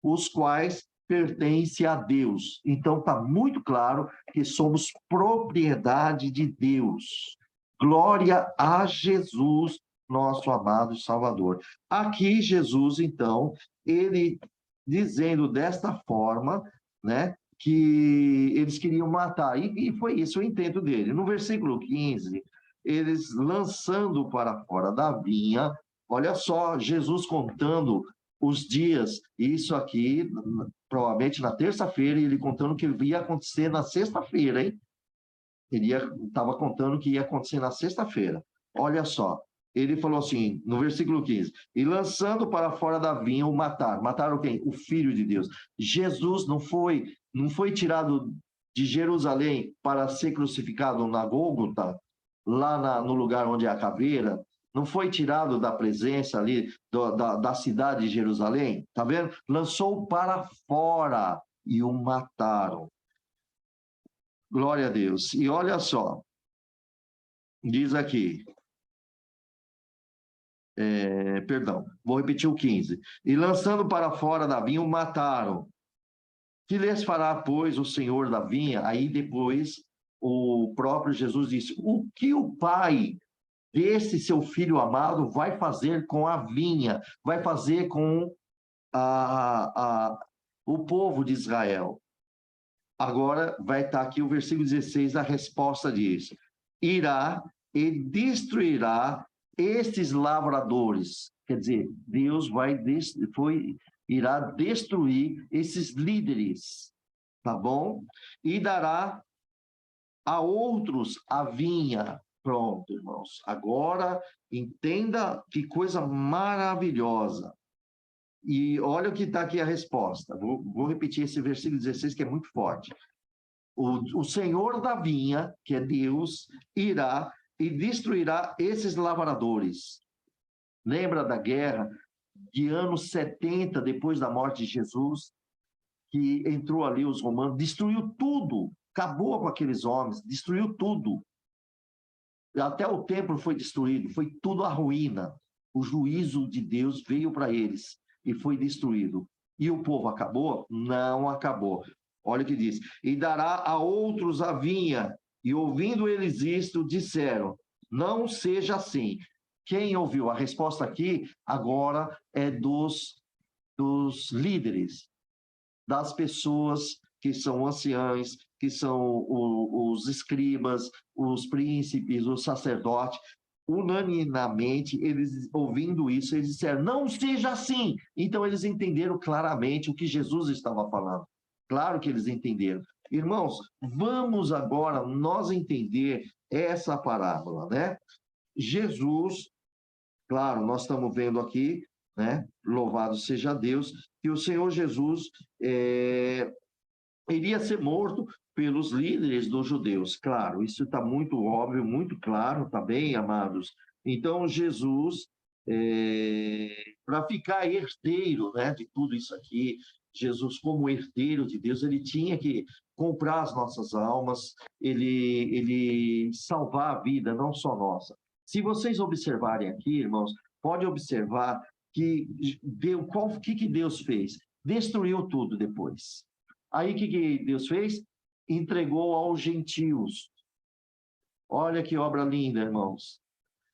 os quais pertencem a Deus. Então, está muito claro que somos propriedade de Deus. Glória a Jesus, nosso amado Salvador. Aqui, Jesus, então, ele dizendo desta forma, né, que eles queriam matar. E foi isso o intento dele. No versículo 15, eles lançando para fora da vinha, olha só, Jesus contando os dias, isso aqui, provavelmente na terça-feira, ele contando que ia acontecer na sexta-feira, hein? Ele estava contando que ia acontecer na sexta-feira. Olha só, ele falou assim, no versículo 15, e lançando para fora da vinha o mataram. Mataram quem? O Filho de Deus. Jesus não foi tirado de Jerusalém para ser crucificado na Gólgota, lá no lugar onde é a caveira. Não foi tirado da presença ali da cidade de Jerusalém. Tá vendo? Lançou para fora e o mataram. Glória a Deus. E olha só, diz aqui, perdão, vou repetir o 15. E lançando para fora da vinha, o mataram. Que lhes fará, pois, o Senhor da vinha? Aí depois o próprio Jesus disse: o que o Pai desse seu Filho amado vai fazer com a vinha? Vai fazer com o povo de Israel? Agora vai estar aqui o versículo 16, a resposta disso. irá e destruirá estes lavradores. Quer dizer, Deus irá destruir esses líderes, tá bom? E dará a outros a vinha. Pronto, irmãos. Agora, entenda que coisa maravilhosa. E olha o que está aqui a resposta. Vou repetir esse versículo 16, que é muito forte. O Senhor da vinha, que é Deus, irá e destruirá esses lavradores. Lembra da guerra de anos 70, depois da morte de Jesus, que entrou ali os romanos, destruiu tudo, acabou com aqueles homens, destruiu tudo. Até o templo foi destruído, foi tudo a ruína. O juízo de Deus veio para eles e foi destruído. E o povo acabou? Não acabou. Olha o que diz. E dará a outros a vinha. E ouvindo eles isto, disseram, não seja assim. Quem ouviu? A resposta aqui agora é dos líderes, das pessoas que são anciães, que são os escribas, os príncipes, os sacerdotes. Unanimemente, eles ouvindo isso, eles disseram, não seja assim. Então, eles entenderam claramente o que Jesus estava falando. Claro que eles entenderam. Irmãos, vamos agora nós entender essa parábola, né? Jesus, claro, nós estamos vendo aqui, né? Louvado seja Deus, que o Senhor Jesus iria ser morto pelos líderes dos judeus. Claro, isso está muito óbvio, muito claro, tá bem, amados? Então, Jesus, para ficar herdeiro, né, de tudo isso aqui, Jesus, como herdeiro de Deus, ele tinha que comprar as nossas almas, ele salvar a vida, não só nossa. Se vocês observarem aqui, irmãos, pode observar que o que Deus fez? Destruiu tudo depois. Aí o que Deus fez? Entregou aos gentios. Olha que obra linda, irmãos.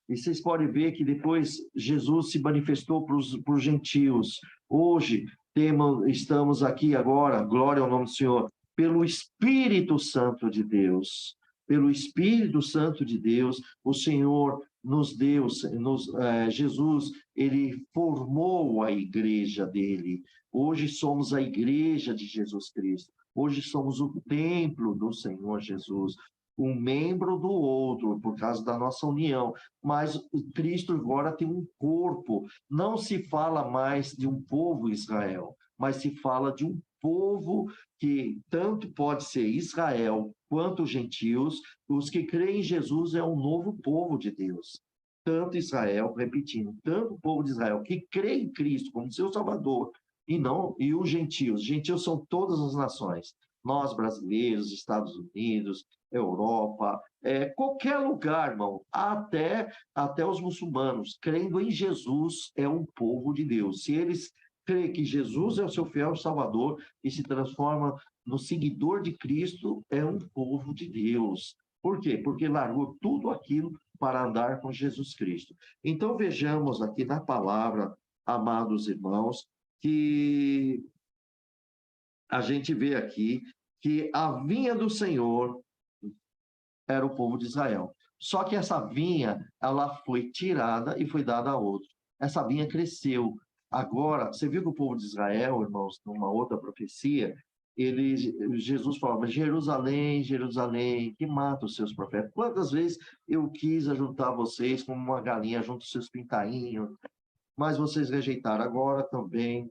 E vocês podem ver que depois Jesus se manifestou para os gentios. Hoje estamos aqui agora, glória ao nome do Senhor, pelo Espírito Santo de Deus. Pelo Espírito Santo de Deus, o Senhor nos deu, Jesus, ele formou a igreja dele. Hoje somos a igreja de Jesus Cristo. Hoje somos o templo do Senhor Jesus, um membro do outro, por causa da nossa união. Mas o Cristo agora tem um corpo. Não se fala mais de um povo Israel, mas se fala de um povo que tanto pode ser Israel quanto os gentios. Os que creem em Jesus é um novo povo de Deus. Tanto Israel, repetindo, tanto o povo de Israel que crê em Cristo como seu Salvador, e os gentios. Gentios são todas as nações. Nós, brasileiros, Estados Unidos, Europa, qualquer lugar, irmão, até os muçulmanos, crendo em Jesus, é um povo de Deus. Se eles creem que Jesus é o seu fiel Salvador e se transforma no seguidor de Cristo, é um povo de Deus. Por quê? Porque largou tudo aquilo para andar com Jesus Cristo. Então, vejamos aqui na palavra, amados irmãos, que a gente vê aqui que a vinha do Senhor era o povo de Israel. Só que essa vinha, ela foi tirada e foi dada a outro. Essa vinha cresceu. Agora, você viu que o povo de Israel, irmãos, numa outra profecia, Jesus falava, Jerusalém, Jerusalém, que mata os seus profetas. Quantas vezes eu quis ajuntar vocês como uma galinha junto aos seus pintainhos, mas vocês rejeitaram. Agora também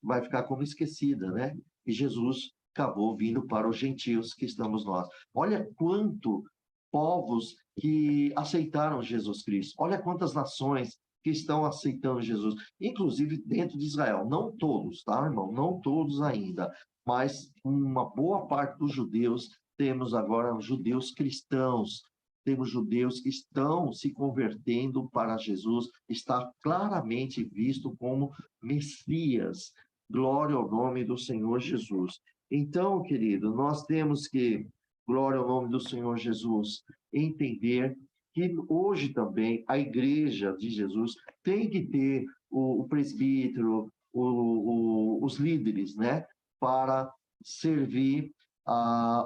vai ficar como esquecida, né? E Jesus acabou vindo para os gentios, que estamos nós. Olha quanto povos que aceitaram Jesus Cristo. Olha quantas nações que estão aceitando Jesus, inclusive dentro de Israel. Não todos, tá, irmão? Não todos ainda, mas uma boa parte dos judeus. Temos agora judeus cristãos, temos judeus que estão se convertendo para Jesus, está claramente visto como Messias. Glória ao nome do Senhor Jesus. Então, querido, nós temos que, glória ao nome do Senhor Jesus, entender que hoje também a igreja de Jesus tem que ter o presbítero, os líderes, né, para servir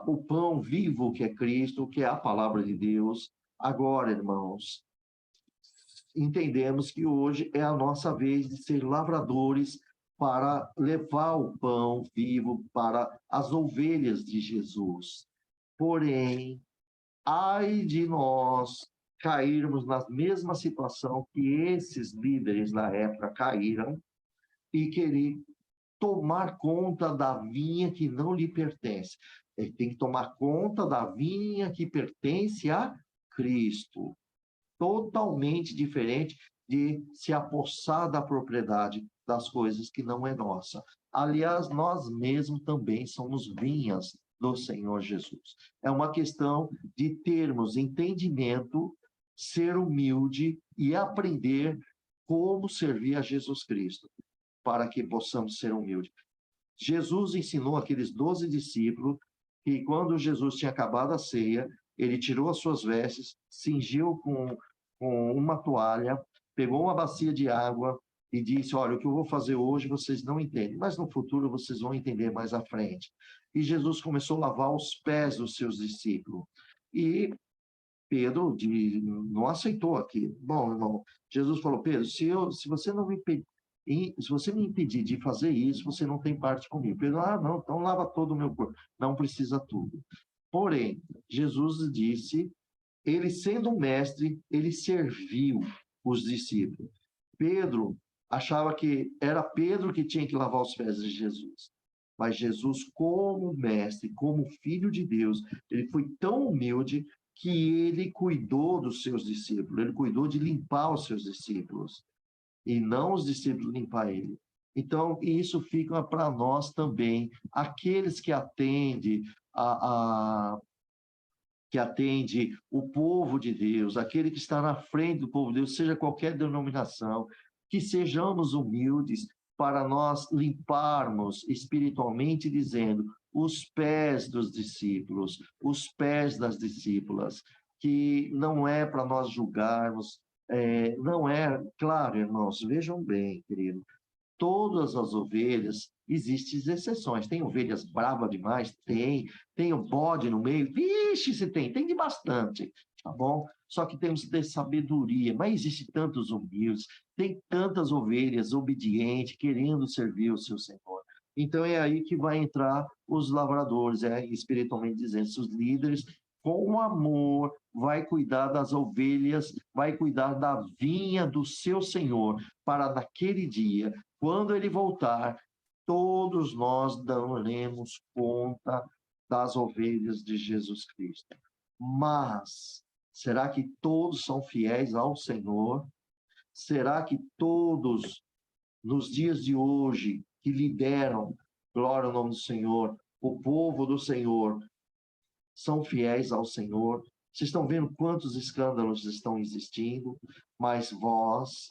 o pão vivo que é Cristo, que é a palavra de Deus, Agora, irmãos, entendemos que hoje é a nossa vez de ser lavradores para levar o pão vivo para as ovelhas de Jesus. Porém, ai de nós cairmos na mesma situação que esses líderes na época caíram e querer tomar conta da vinha que não lhe pertence. Ele tem que tomar conta da vinha que pertence a Cristo. Totalmente diferente de se apossar da propriedade das coisas que não é nossa. Aliás, nós mesmos também somos vinhas do Senhor Jesus. É uma questão de termos entendimento, ser humilde e aprender como servir a Jesus Cristo, para que possamos ser humildes. Jesus ensinou aqueles 12 discípulos que quando Jesus tinha acabado a ceia, ele tirou as suas vestes, cingiu com uma toalha, pegou uma bacia de água e disse, olha, o que eu vou fazer hoje vocês não entendem, mas no futuro vocês vão entender mais à frente. E Jesus começou a lavar os pés dos seus discípulos. E Pedro não aceitou aquilo. Bom, irmão, Jesus falou, Pedro, se você não me se você me impedir de fazer isso, você não tem parte comigo. Pedro, não, então lava todo o meu corpo. Não precisa tudo. Porém, Jesus disse, ele sendo um mestre, ele serviu os discípulos. Pedro achava que era Pedro que tinha que lavar os pés de Jesus. Mas Jesus, como mestre, como filho de Deus, ele foi tão humilde que ele cuidou dos seus discípulos, ele cuidou de limpar os seus discípulos, e não os discípulos limpar ele. Então, isso fica para nós também, aqueles que atendem que atende o povo de Deus, aquele que está na frente do povo de Deus, seja qualquer denominação, que sejamos humildes para nós limparmos espiritualmente, dizendo, os pés dos discípulos, os pés das discípulas, que não é para nós julgarmos, não é, claro, irmãos, vejam bem, querido, todas as ovelhas, existem exceções. Tem ovelhas bravas demais? Tem o bode no meio? Vixe, se tem de bastante, tá bom? Só que temos que ter sabedoria, mas existem tantos humildes, tem tantas ovelhas obedientes, querendo servir o seu Senhor. Então é aí que vai entrar os lavradores, espiritualmente dizendo, os líderes, com amor, vai cuidar das ovelhas, vai cuidar da vinha do seu Senhor, para naquele dia, quando ele voltar, todos nós daremos conta das ovelhas de Jesus Cristo. Mas, será que todos são fiéis ao Senhor? Será que todos, nos dias de hoje, que lideram, glória ao nome do Senhor, o povo do Senhor, são fiéis ao Senhor? Vocês estão vendo quantos escândalos estão existindo, mas vós,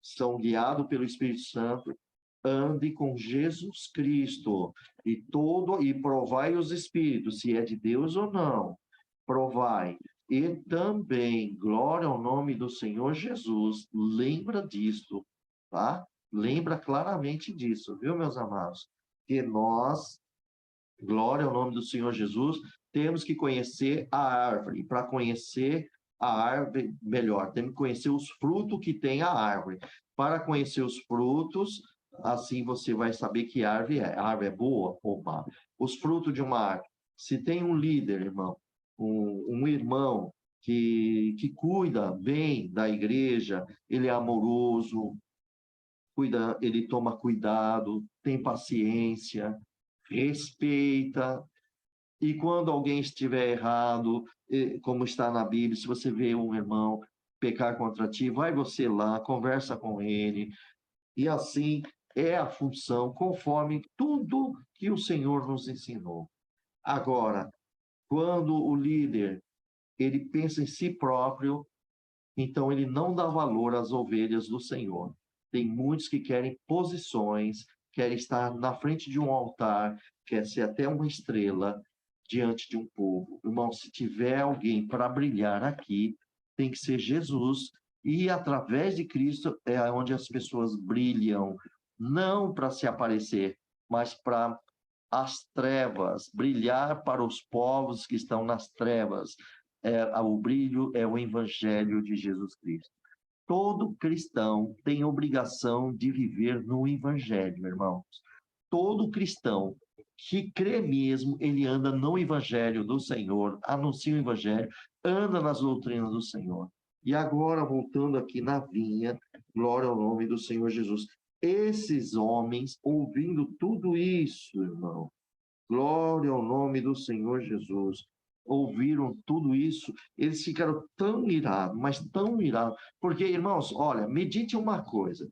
são guiados pelo Espírito Santo, ande com Jesus Cristo e provai os espíritos, se é de Deus ou não, provai. E também, glória ao nome do Senhor Jesus, lembra disto, tá? Lembra claramente disso, viu, meus amados? Que nós, glória ao nome do Senhor Jesus, temos que conhecer a árvore. Para conhecer a árvore melhor, temos que conhecer os frutos que tem a árvore. Para conhecer os frutos, assim você vai saber que árvore é. A árvore é boa ou má. Os frutos de uma árvore. Se tem um líder, irmão, um irmão que cuida bem da igreja, ele é amoroso, ele toma cuidado, tem paciência, respeita. E quando alguém estiver errado, como está na Bíblia, se você vê um irmão pecar contra ti, vai você lá, conversa com ele. E assim é a função, conforme tudo que o Senhor nos ensinou. Agora, quando o líder ele pensa em si próprio, então ele não dá valor às ovelhas do Senhor. Tem muitos que querem posições, querem estar na frente de um altar, quer ser até uma estrela diante de um povo. Irmão, se tiver alguém para brilhar aqui, tem que ser Jesus, e através de Cristo é onde as pessoas brilham, não para se aparecer, mas para as trevas, brilhar para os povos que estão nas trevas. o brilho é o evangelho de Jesus Cristo. Todo cristão tem obrigação de viver no evangelho, irmãos. Todo cristão que crê mesmo, ele anda no evangelho do Senhor, anuncia o evangelho, anda nas doutrinas do Senhor. E agora, voltando aqui na vinha, glória ao nome do Senhor Jesus. Esses homens, ouvindo tudo isso, irmão, glória ao nome do Senhor Jesus, ouviram tudo isso, eles ficaram tão irados, mas tão irados, porque, irmãos, olha, medite uma coisa.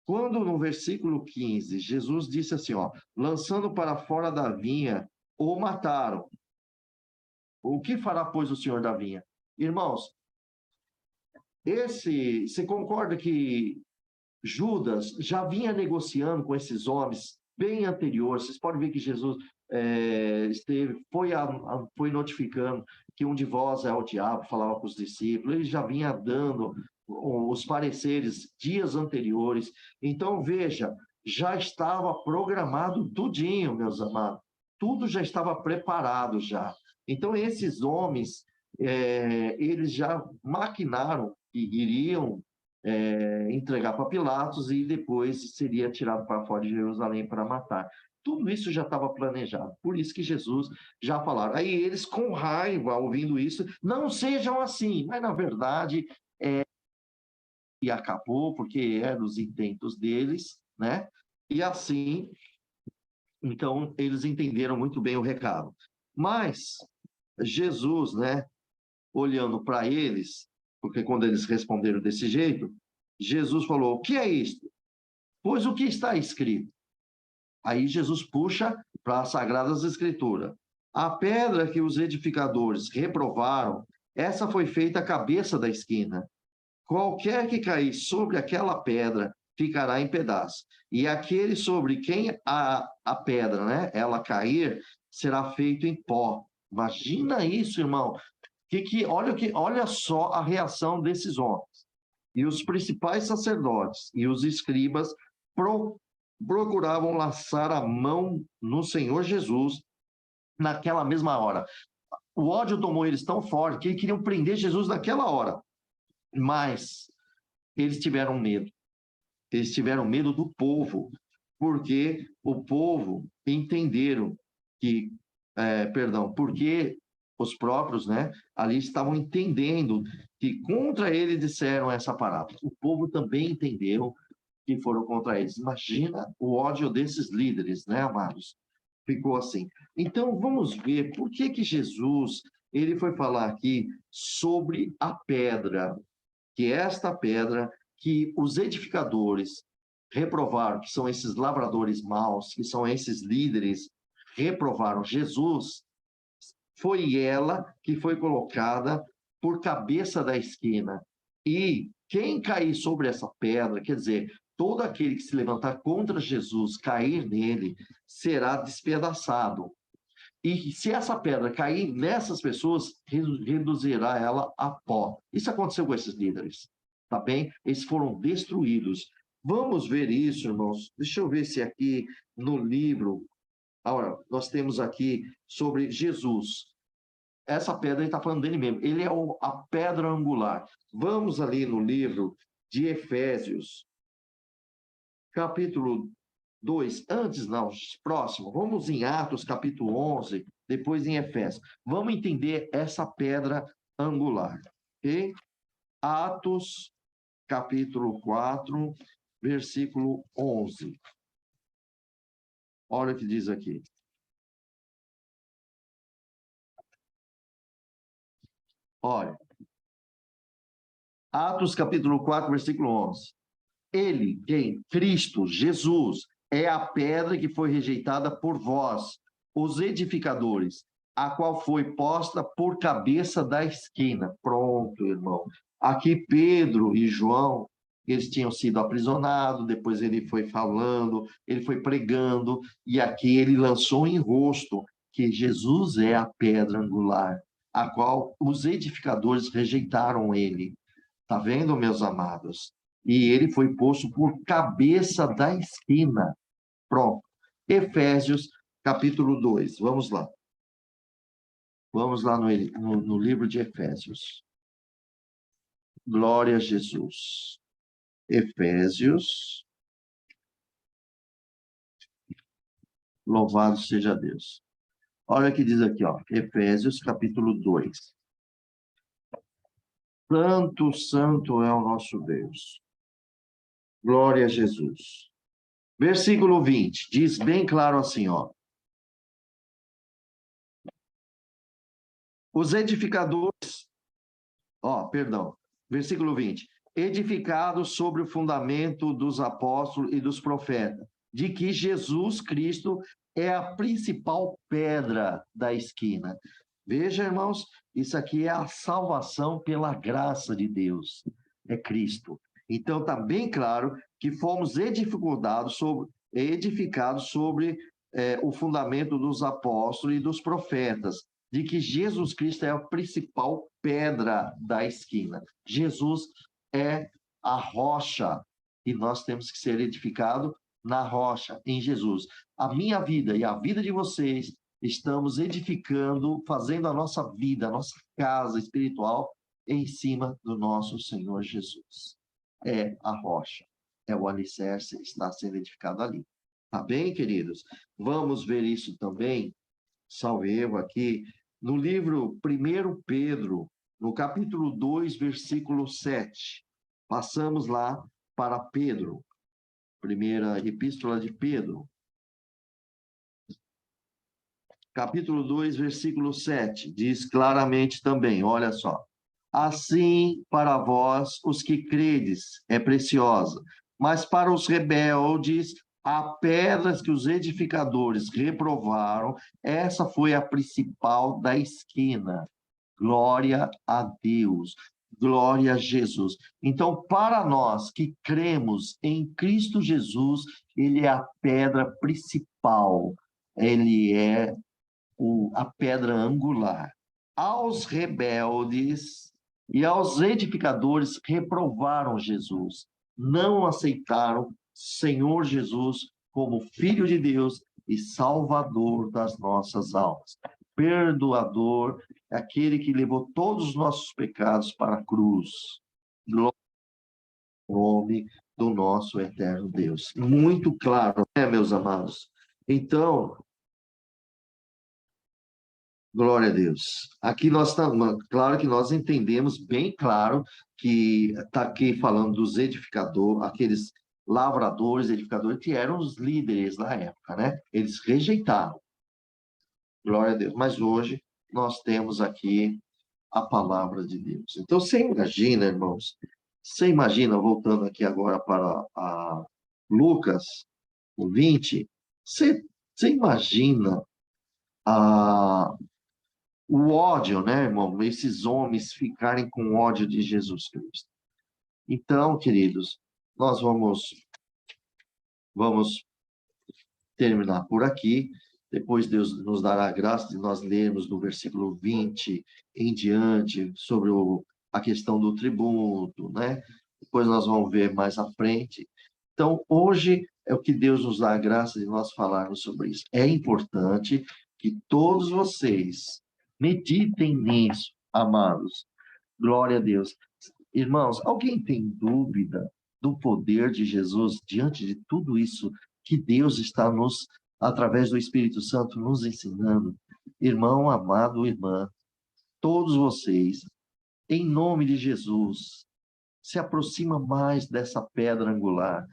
Quando no versículo 15, Jesus disse assim, ó, lançando para fora da vinha, o mataram. O que fará, pois, o Senhor da vinha? Irmãos, você concorda que Judas já vinha negociando com esses homens bem anterior? Vocês podem ver que Jesus foi notificando que um de vós é o diabo, falava com os discípulos, ele já vinha dando os pareceres dias anteriores. Então, veja, já estava programado tudinho, meus amados. Tudo já estava preparado já. Então, esses homens, eles já maquinaram que iriam entregar para Pilatos e depois seria tirado para fora de Jerusalém para matar. Tudo isso já estava planejado. Por isso que Jesus já falaram. Aí eles, com raiva, ouvindo isso, não sejam assim. Mas, na verdade, e acabou, porque eram os intentos deles, né? E assim, então, eles entenderam muito bem o recado. Mas Jesus, né, olhando para eles, porque quando eles responderam desse jeito, Jesus falou, o que é isto? Pois o que está escrito? Aí Jesus puxa para as Sagradas Escrituras. A pedra que os edificadores reprovaram, essa foi feita a cabeça da esquina. Qualquer que cair sobre aquela pedra ficará em pedaço. E aquele sobre quem a pedra, né, ela cair, será feito em pó. Imagina isso, irmão. Olha só a reação desses homens. E os principais sacerdotes e os escribas procuravam lançar a mão no Senhor Jesus naquela mesma hora. O ódio tomou eles tão forte que eles queriam prender Jesus naquela hora. Mas eles tiveram medo. Eles tiveram medo do povo, porque o povo entenderam que, porque os próprios, né, ali estavam entendendo que contra ele disseram essa palavra. O povo também entendeu que foram contra eles. Imagina o ódio desses líderes, né, amados? Ficou assim. Então, vamos ver por que Jesus ele foi falar aqui sobre a pedra, que é esta pedra que os edificadores reprovaram, que são esses lavradores maus, que são esses líderes, reprovaram Jesus, foi ela que foi colocada por cabeça da esquina. E quem cair sobre essa pedra, quer dizer, todo aquele que se levantar contra Jesus, cair nele, será despedaçado. E se essa pedra cair nessas pessoas, reduzirá ela a pó. Isso aconteceu com esses líderes, tá bem? Eles foram destruídos. Vamos ver isso, irmãos. Deixa eu ver se aqui no livro, nós temos aqui sobre Jesus. Essa pedra, ele está falando dele mesmo. Ele é a pedra angular. Vamos ali no livro de Efésios, capítulo 2, antes não, próximo, vamos em Atos capítulo 11, depois em Efésios. Vamos entender essa pedra angular, ok? Atos capítulo 4, versículo 11. Olha o que diz aqui. Olha, Atos capítulo 4, versículo 11. Ele, quem? Cristo, Jesus, é a pedra que foi rejeitada por vós, os edificadores, a qual foi posta por cabeça da esquina. Pronto, irmão. Aqui Pedro e João, eles tinham sido aprisionados, depois ele foi falando, ele foi pregando, e aqui ele lançou em rosto que Jesus é a pedra angular, a qual os edificadores rejeitaram ele. Tá vendo, meus amados? E ele foi posto por cabeça da esquina. Pronto. Efésios, capítulo 2. Vamos lá. Vamos lá no livro de Efésios. Glória a Jesus. Efésios. Louvado seja Deus. Olha o que diz aqui, ó. Efésios, capítulo 2. Santo, santo é o nosso Deus. Glória a Jesus. Versículo 20. Diz bem claro assim, ó. Os edificadores... perdão. Versículo 20. Edificados sobre o fundamento dos apóstolos e dos profetas, de que Jesus Cristo é a principal pedra da esquina. Veja, irmãos, isso aqui é a salvação pela graça de Deus. É Cristo. Então, está bem claro que fomos edificados sobre o fundamento dos apóstolos e dos profetas, de que Jesus Cristo é a principal pedra da esquina. Jesus é a rocha e nós temos que ser edificados na rocha, em Jesus. A minha vida e a vida de vocês, estamos edificando, fazendo a nossa vida, a nossa casa espiritual em cima do nosso Senhor Jesus. É a rocha, é o alicerce, está sendo edificado ali. Tá bem, queridos? Vamos ver isso também, salvo erro aqui, no livro 1 Pedro, no capítulo 2, versículo 7. Passamos lá para Pedro, primeira epístola de Pedro. Capítulo 2, versículo 7, diz claramente também, olha só. Assim, para vós, os que credes, é preciosa, mas para os rebeldes, a pedras que os edificadores reprovaram, essa foi a principal da esquina. Glória a Deus, glória a Jesus. Então, para nós que cremos em Cristo Jesus, ele é a pedra principal, ele é a pedra angular. Aos rebeldes e aos edificadores reprovaram Jesus, não aceitaram Senhor Jesus como Filho de Deus e Salvador das nossas almas. Perdoador, aquele que levou todos os nossos pecados para a cruz. Glória ao nome do nosso eterno Deus. Muito claro, né, meus amados? Então, glória a Deus. Aqui nós estamos, claro que nós entendemos bem claro que está aqui falando dos edificadores, aqueles lavradores, edificadores, que eram os líderes na época, né? Eles rejeitaram. Glória a Deus. Mas hoje nós temos aqui a palavra de Deus. Então, você imagina, irmãos, você imagina, voltando aqui agora para Lucas, o 20, você imagina o ódio, né, irmão? Esses homens ficarem com ódio de Jesus Cristo. Então, queridos, nós vamos terminar por aqui. Depois Deus nos dará a graça de nós lermos do versículo 20 em diante sobre a questão do tributo, né? Depois nós vamos ver mais à frente. Então, hoje é o que Deus nos dá a graça de nós falarmos sobre isso. É importante que todos vocês meditem nisso, amados. Glória a Deus. Irmãos, alguém tem dúvida do poder de Jesus diante de tudo isso que Deus está através do Espírito Santo, nos ensinando? Irmão amado, irmã, todos vocês, em nome de Jesus, se aproxima mais dessa pedra angular.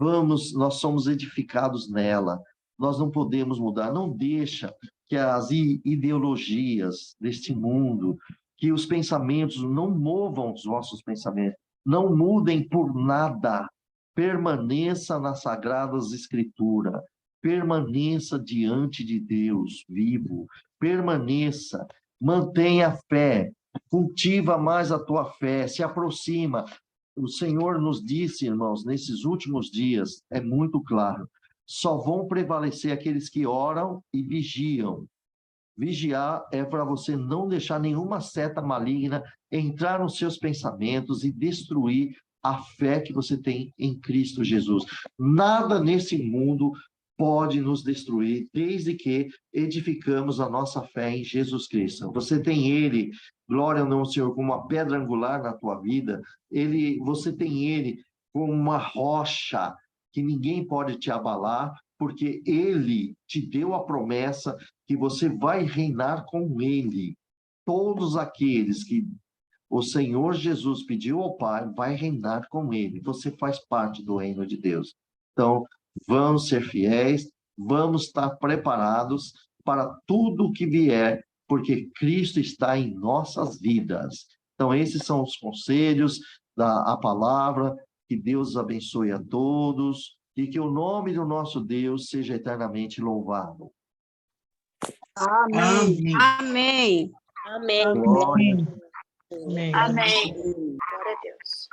Nós somos edificados nela. Nós não podemos mudar. Não deixa que as ideologias deste mundo, que os pensamentos não movam os vossos pensamentos, não mudem por nada. Permaneça nas Sagradas Escrituras, permaneça diante de Deus vivo, permaneça, mantenha a fé, cultiva mais a tua fé, se aproxima. O Senhor nos disse, irmãos, nesses últimos dias, é muito claro, só vão prevalecer aqueles que oram e vigiam. Vigiar é para você não deixar nenhuma seta maligna entrar nos seus pensamentos e destruir a fé que você tem em Cristo Jesus. Nada nesse mundo pode nos destruir, desde que edificamos a nossa fé em Jesus Cristo. Você tem Ele, glória ao nome do Senhor, como uma pedra angular na tua vida. Você tem Ele como uma rocha que ninguém pode te abalar, porque Ele te deu a promessa que você vai reinar com Ele. Todos aqueles que o Senhor Jesus pediu ao Pai, vai reinar com Ele. Você faz parte do reino de Deus. Então, vamos ser fiéis, vamos estar preparados para tudo o que vier, porque Cristo está em nossas vidas. Então, esses são os conselhos da palavra. Que Deus abençoe a todos e que o nome do nosso Deus seja eternamente louvado. Amém. Amém. Amém. Glória. Amém. Amém. Glória a Deus.